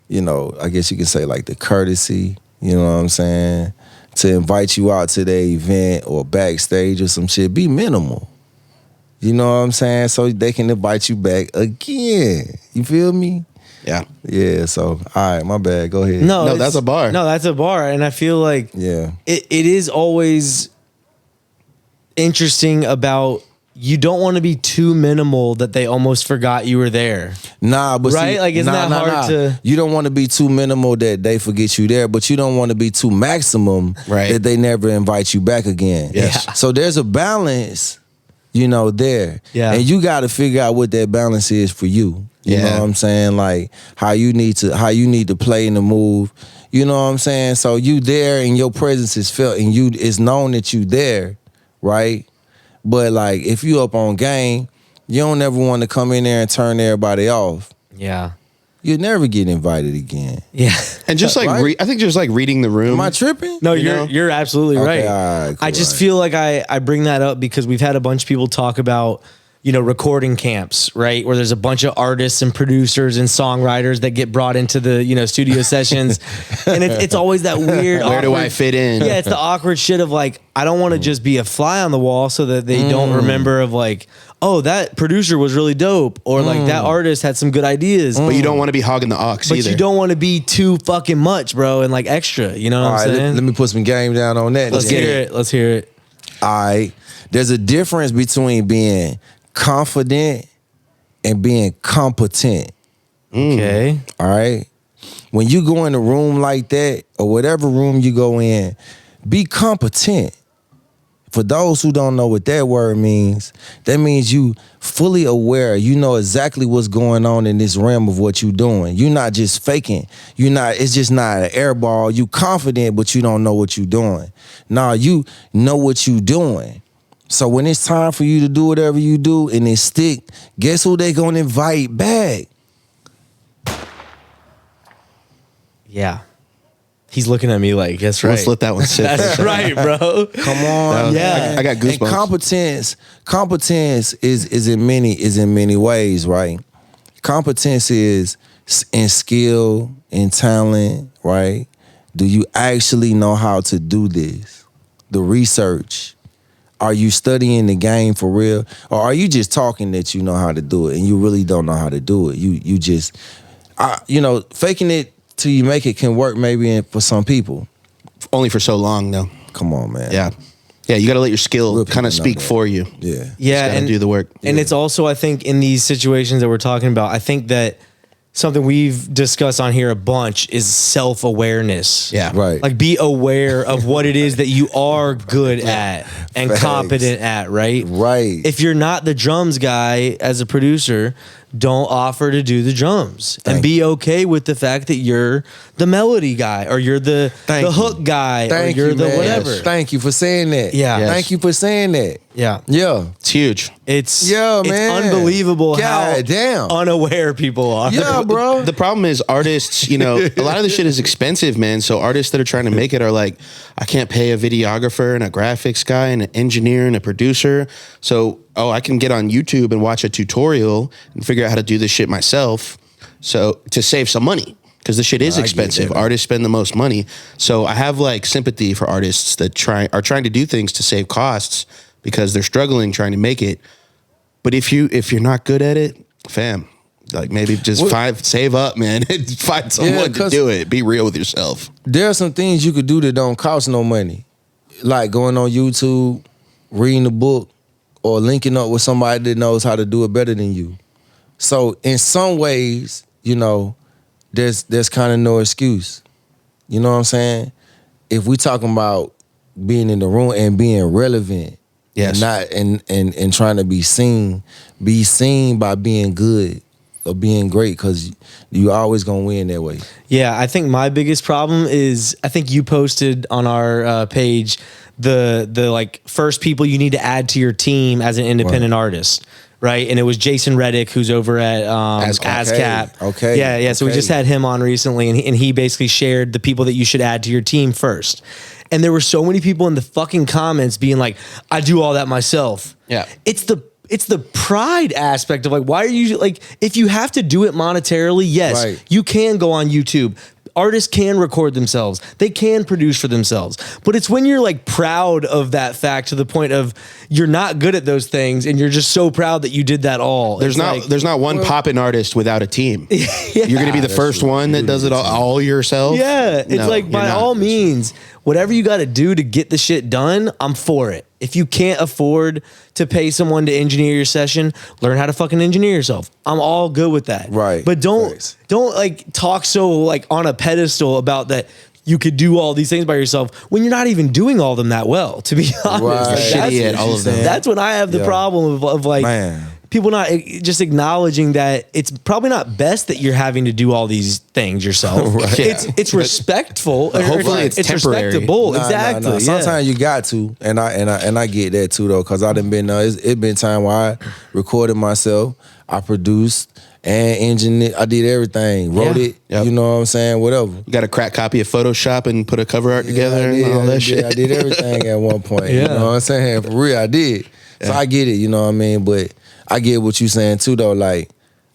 you know, I guess you could say like the courtesy. You know what I'm saying? To invite you out to their event or backstage or some shit, be minimal. You know what I'm saying? So they can invite you back again. You feel me? Yeah. Yeah, so all right, my bad. Go ahead. No, it's- that's a bar. No, that's a bar, and I feel like Yeah. it is always interesting about you don't want to be too minimal that they almost forgot you were there. Nah, but Right? see, Like, isn't that hard to- You don't want to be too minimal that they forget you there, but you don't want to be too maximum Right. that they never invite you back again. Yes. Yeah. So there's a balance, you know, there. Yeah. And you got to figure out what that balance is for you. You know Yeah. what I'm saying? Like how you need to play in the move. You know what I'm saying? So you there and your presence is felt and it's known that you there, right? But like if you up on game, you don't ever want to come in there and turn everybody off. Yeah. You'll never get invited again. Yeah. And just like, Right? I think just like reading the room. Am I tripping? No, You know? you're absolutely Okay, right. all right, cool, I just all right. feel like I bring that up because we've had a bunch of people talk about, recording camps, right? Where there's a bunch of artists and producers and songwriters that get brought into the, studio sessions. And it's always that weird, Where do awkward- I fit in? Yeah, it's the awkward shit of like, I don't want to just be a fly on the wall so that they don't remember of like, oh, that producer was really dope. Or like that artist had some good ideas. But you don't want to be hogging the aux But either. you don't want to be too fucking much, bro, and like extra. You know what I'm saying? Let me put some game down on that. Let's hear it. Let's hear it. All right. There's a difference between being confident and being competent. Okay. All right. When you go in a room like that, or whatever room you go in, be competent. For those who don't know what that word means, that means you fully aware. You know exactly what's going on in this realm of what you're doing. You're not just faking. It's just not an air ball. You confident, but you don't know what you're doing. Nah, you know what you're doing. So when it's time for you to do whatever you do and it stick, guess who they gonna invite back? Yeah. He's looking at me like, that's right. Let's let that one sit. That's right, bro. Come on, Yeah. I got goosebumps. And competence is in many ways, right? Competence is in skill, in talent, right? Do you actually know how to do this? The research. Are you studying the game for real? Or are you just talking that you know how to do it and you really don't know how to do it? You just, faking it till you make it can work maybe for some people. Only for so long, though. Come on, man. Yeah. Yeah, you got to let your skill Real kind of people know speak that. for you. Yeah. Yeah. And do the work. And it's also, I think, in these situations that we're talking about, I think that something we've discussed on here a bunch is self-awareness. Yeah. Right. Like be aware of what it is that you are good at and Facts. competent at, right? Right. If you're not the drums guy as a producer, don't offer to do the drums and be okay with the fact that you're the melody guy or you're the hook guy or you're the man. whatever. Thank you for saying that. Yeah. Yes. Thank you for saying that. Yeah. Yeah. It's huge. It's man. unbelievable how God damn. unaware people are. Yeah, bro. The problem is artists, a lot of the shit is expensive, man. So artists that are trying to make it are like, I can't pay a videographer and a graphics guy and an engineer and a producer. So, I can get on YouTube and watch a tutorial and figure out how to do this shit myself. So to save some money, because the shit is expensive. Artists spend the most money. So I have like sympathy for artists that are trying to do things to save costs because they're struggling trying to make it. But if you're not good at it, fam, like maybe just save up, man, and find someone to do it. Be real with yourself. There are some things you could do that don't cost no money. Like going on YouTube, reading a book, or linking up with somebody that knows how to do it better than you. So in some ways, there's kind of no excuse. You know what I'm saying? If we talking about being in the room and being relevant, yes, and not and trying to be seen by being good or being great, because you always gonna win that way. Yeah, I think my biggest problem is I think you posted on our page the like first people you need to add to your team as an independent artist, right? And it was Jason Reddick, who's over at ASCAP. Okay. Yeah. So we just had him on recently, and he basically shared the people that you should add to your team first. And there were so many people in the fucking comments being like, I do all that myself. Yeah. It's the pride aspect of like, why are you like, if you have to do it monetarily, yes, you can go on YouTube. Artists can record themselves. They can produce for themselves. But it's when you're like proud of that fact to the point of you're not good at those things and you're just so proud that you did that all. There's not one poppin' artist without a team. Yeah. You're going to be the first one that does it all yourself. Yeah. It's like by all means, whatever you got to do to get the shit done, I'm for it. If you can't afford to pay someone to engineer your session, learn how to fucking engineer yourself. I'm all good with that. Right. But don't like talk so like on a pedestal about that you could do all these things by yourself when you're not even doing all of them that well, to be honest. Right. Like, Shitty at all of them. That's when I have the problem of like, man, people not just acknowledging that it's probably not best that you're having to do all these things yourself. Right. It's respectful. Hopefully it's temporary. respectable. Nah, exactly. nah. Yeah. Sometimes you got to, and I get that too though, because I done been it's been time where I recorded myself, I produced and engineered, I did everything, wrote it. Yep. You know what I'm saying? Whatever. You got a crack copy of Photoshop and put a cover art together and all that shit. I did everything at one point. Yeah. You know what I'm saying? For real, I did. So I get it. You know what I mean? But I get what you're saying too, though. Like,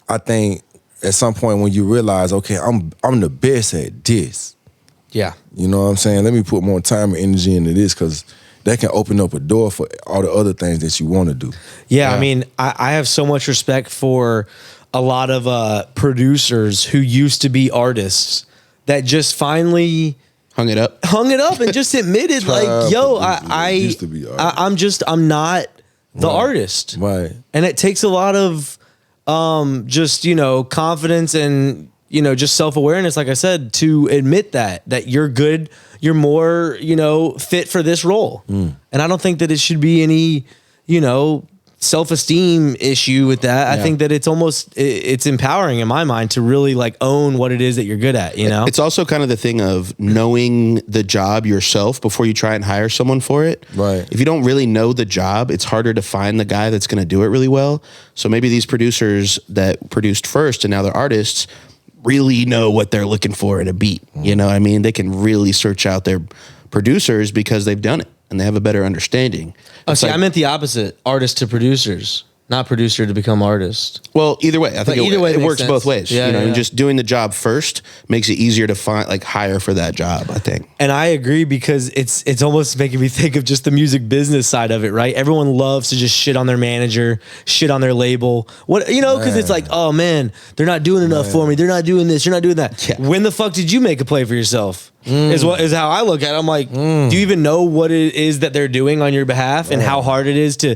I think at some point when you realize, okay, I'm the best at this. Yeah. You know what I'm saying? Let me put more time and energy into this because that can open up a door for all the other things that you want to do. Yeah, I mean, I have so much respect for a lot of producers who used to be artists that just finally Hung it up. and just admitted, like, yo, I'm not the artist. Right. And it takes a lot of just, you know, confidence and, you know, just self-awareness, like I said, to admit that you're good, you're more, you know, fit for this role. And I don't think that it should be any, you know, self-esteem issue with that. I think that it's empowering in my mind to really like own what it is that you're good at, you know? It's also kind of the thing of knowing the job yourself before you try and hire someone for it. Right. If you don't really know the job, it's harder to find the guy that's going to do it really well. So maybe these producers that produced first and now they're artists really know what they're looking for in a beat. You know what I mean? They can really search out their producers because they've done it and they have a better understanding. Oh, It's see, like- I meant the opposite. Artist to producers, not producer to become artist. Well, either way, I think either way it makes works sense. both ways. Yeah, you know, yeah. and just doing the job first makes it easier to find, like, hire for that job, I think. And I agree because it's almost making me think of just the music business side of it, right? Everyone loves to just shit on their manager, shit on their label. What, you know, because it's like, oh man, they're not doing enough for me. They're not doing this. You're not doing that. Yeah. When the fuck did you make a play for yourself? Is how I look at it. I'm like, do you even know what it is that they're doing on your behalf and how hard it is to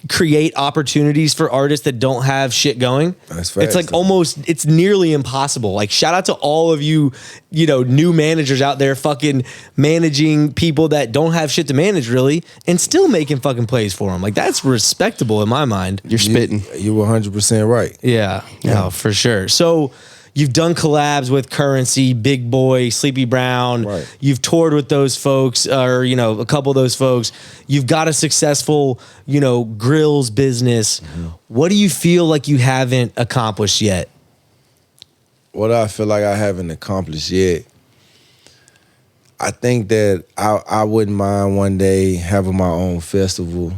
create opportunities for artists that don't have shit going? That's It's facts, like though. it's nearly impossible. Like, shout out to all of you, you know, new managers out there fucking managing people that don't have shit to manage really and still making fucking plays for them. Like, that's respectable in my mind. You're spitting. You 100% right. Yeah, no, for sure. So you've done collabs with Currency, Big Boy, Sleepy Brown. Right. You've toured with those folks, or, you know, a couple of those folks. You've got a successful, you know, Grillz business. What do you feel like you haven't accomplished yet? What I feel like I haven't accomplished yet, I think that I wouldn't mind one day having my own festival.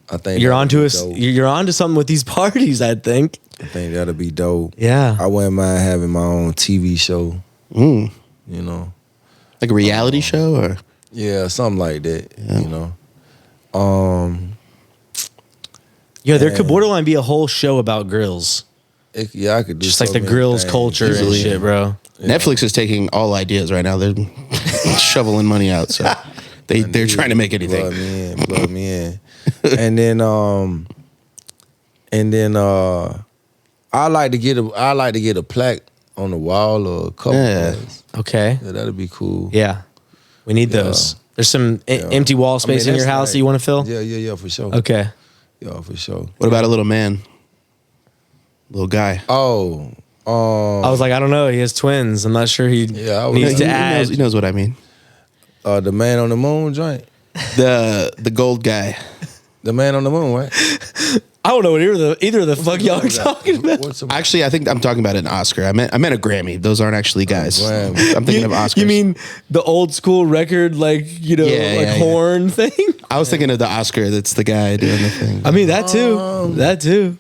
I think You're that'd onto be us. dope. You're onto something with these parties, I think. I think that'll be dope. Yeah. I wouldn't mind having my own TV show. You know, Like a reality show or? yeah, something like that. You know, Yo, there could borderline be a whole show about grills. yeah, I could do Just like so the many grills things. culture Easily. and shit, bro. Netflix is taking all ideas right now. They're shoveling money out. So they're trying to make anything. Plug me in. and then I like to get a plaque on the wall or a couple Yeah. plaques. Okay. Yeah, that'd be cool. Yeah. We need those. There's some empty wall space in that's your house like- that you want to fill? Yeah, for sure. Okay. Yeah, for sure. What about a little man? Little guy. Oh, I was like, I don't know. He has twins. I'm not sure he Yeah, I was- needs He to add. knows what I mean. the Man on the Moon joint. The gold guy. The Man on the Moon, right? I don't know what either of the fuck y'all are talking about. What's the Actually, I think I'm talking about an Oscar. I meant a Grammy. Those aren't actually guys. Grammy. I'm thinking of Oscars. You mean the old school record, like, you know, Yeah, like yeah, horn thing? I was thinking of the Oscar. That's the guy doing the thing. I mean, that too. That too.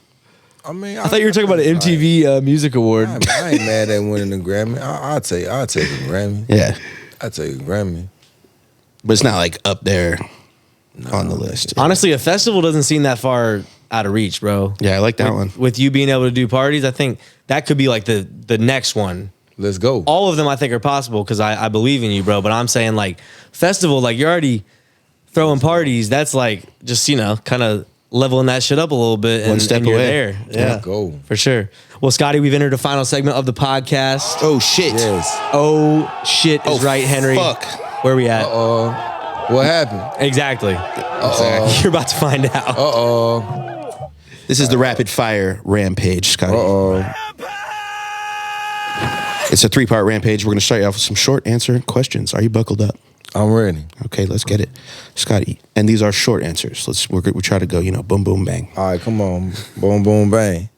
I mean, I thought you were talking about an MTV Music Award. I ain't mad at winning the Grammy. I'll take a Grammy. Yeah, I'll take a Grammy. but it's not like up there on the list. Honestly, a festival doesn't seem that far out of reach, bro. Yeah, I like that one. With you being able to do parties, I think that could be like the next one. Let's go. All of them I think are possible because I believe in you, bro. But I'm saying like festival, like you're already throwing parties. That's like just, you know, kind of leveling that shit up a little bit. And, One step and you're away. there. Yeah, Let's go. for sure. Well, Scotty, we've entered the final segment of the podcast. Oh shit! Yes. Oh shit is right, Henry. Fuck. Where we at? What happened? Exactly. You're about to find out. This is the rapid fire rampage, Scotty. It's a 3-part rampage. We're going to start you off with some short answer questions. Are you buckled up? I'm ready. Okay, let's get it, Scotty. And these are short answers. We try to go, you know, boom, boom, bang. All right, come on. Boom, boom, bang.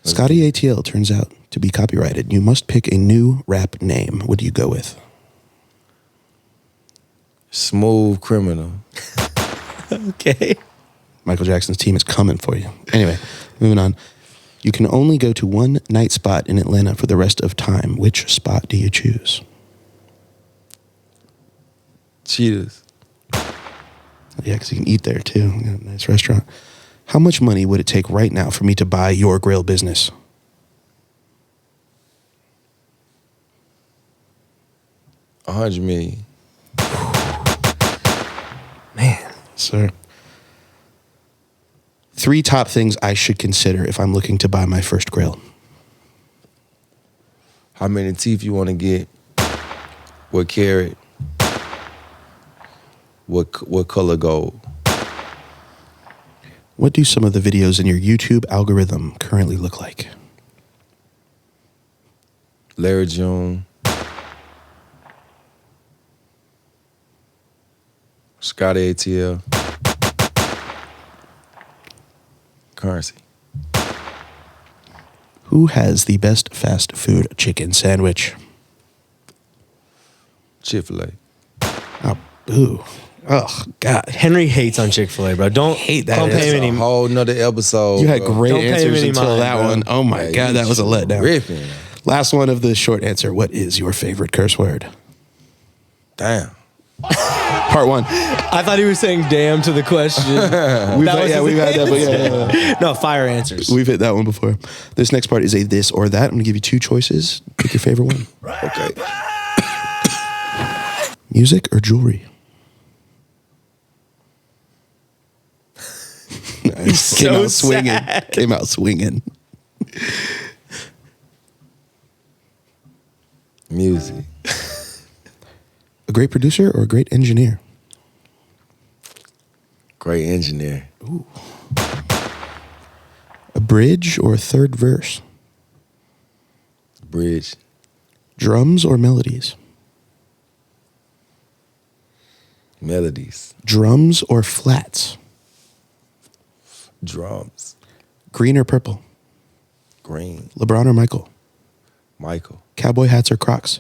Scotty ATL turns out to be copyrighted. You must pick a new rap name. What do you go with? Smooth Criminal. Okay. Michael Jackson's team is coming for you. Anyway, moving on. You can only go to one night spot in Atlanta for the rest of time. Which spot do you choose? Cheetahs. Yeah, because you can eat there too. Yeah, nice restaurant. How much money would it take right now for me to buy your grill business? $100 million. Man. Sir. 3 top things I should consider if I'm looking to buy my first grill. How many teeth you want to get? What carat? What color gold? What do some of the videos in your YouTube algorithm currently look like? Larry June. Scotty ATL. Currency. Who has the best fast food chicken sandwich? Chick-fil-A. Oh, boo. Oh, God. Henry hates on Chick-fil-A, bro. Don't Hate that. Don't pay him That's a any. whole nother episode. You had bro. great Don't pay him answers any until mind, that bro. one. Oh, my Yeah, God. That was a letdown. Ripping. Last one of the short answer. What is your favorite curse word? Damn. Part 1. I thought he was saying "damn" to the question. We've had that. But yeah. No, fire answers. We've hit that one before. This next part is a this or that. I'm going to give you 2 choices. Pick your favorite one. Okay. Music or jewelry? Nice. Came so out swinging. sad. Came out swinging. Music. A great producer or a great engineer? Great engineer. A bridge or a third verse? Bridge. Drums or melodies? Melodies. Drums or flats? Drums. Green or purple? Green. LeBron or Michael? Michael. Cowboy hats or Crocs?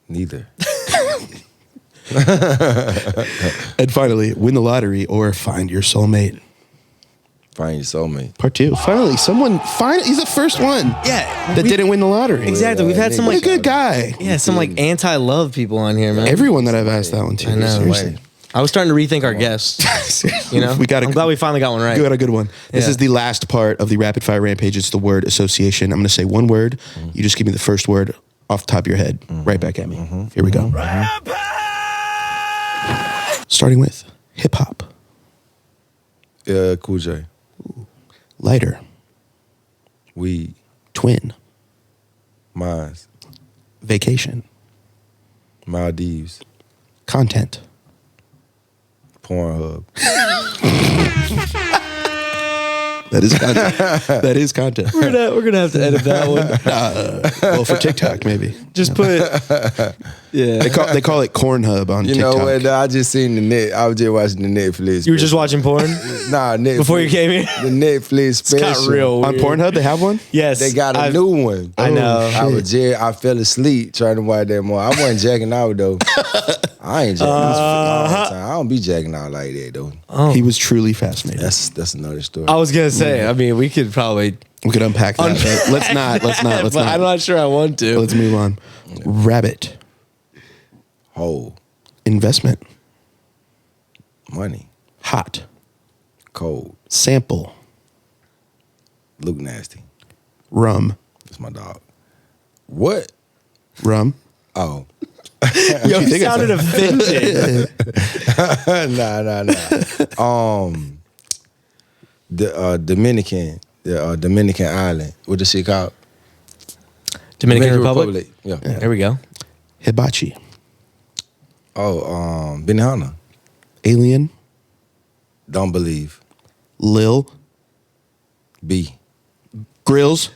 Neither. And finally, win the lottery or find your soulmate. Find your soulmate. Part 2. Finally, he's the first one Yeah, that didn't win the lottery. exactly. We've had some What a like good guy. some like anti-love people on here, man. Everyone that I've asked that one to. I know. Seriously. I was starting to rethink our guests. You know, We got I'm glad we finally got one right. We got a good one. This Yeah. is the last part of the rapid fire rampage. It's the word association. I'm going to say one word. You just give me the first word off the top of your head, right back at me. Here we go. Starting with hip hop, Cool J. lighter, Weed. twin, Mines. vacation, Maldives. content, Pornhub. That is content. That is content. We're gonna have to edit that one. Well, for TikTok, maybe. Just put yeah. They call it Cornhub on You TikTok. know what? I just seen the net. I was just watching the Netflix. You were just watching porn Nah, Netflix. before you came here. The Netflix special. Got real On weird. Pornhub, they have one? Yes, They got a I've- new one. I know. I fell asleep trying to watch that more. I wasn't jacking out though. I ain't jacking out all the time. I don't be jacking out like that though. He was truly fascinating. That's another story. I was gonna say. I mean, we could probably. We could unpack that. But let's not. Let's but not. I'm not sure I want to. Let's move on. Rabbit. Hole. Investment. Money. Hot. Cold. Sample. Luke Nasty. Rum. That's my dog. What? Rum. Oh. Yo, you you think of sounded offended. nah. The Dominican island. What the shit called? Dominican Republic. Yeah. There we go. Hibachi. Oh, Benihana. Alien. Don't believe. Lil. B. Grillz.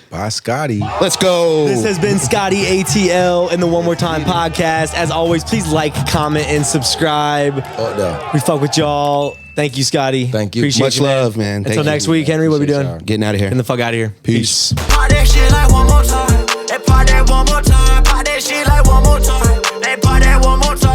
By Scotty. Let's go. This has been Scotty ATL and the One More Time podcast. As always, please like, comment, and subscribe. Up there. We fuck with y'all. Thank you, Scotty. Thank you. Appreciate Much you, man. love, man. Until Thank you. next week, Henry, what we Appreciate doing? y'all. Getting out of here. Getting the fuck out of here. Peace. Pop that shit like one more time. They pop that one more time. Pop that shit like one more time. They pop that one more time.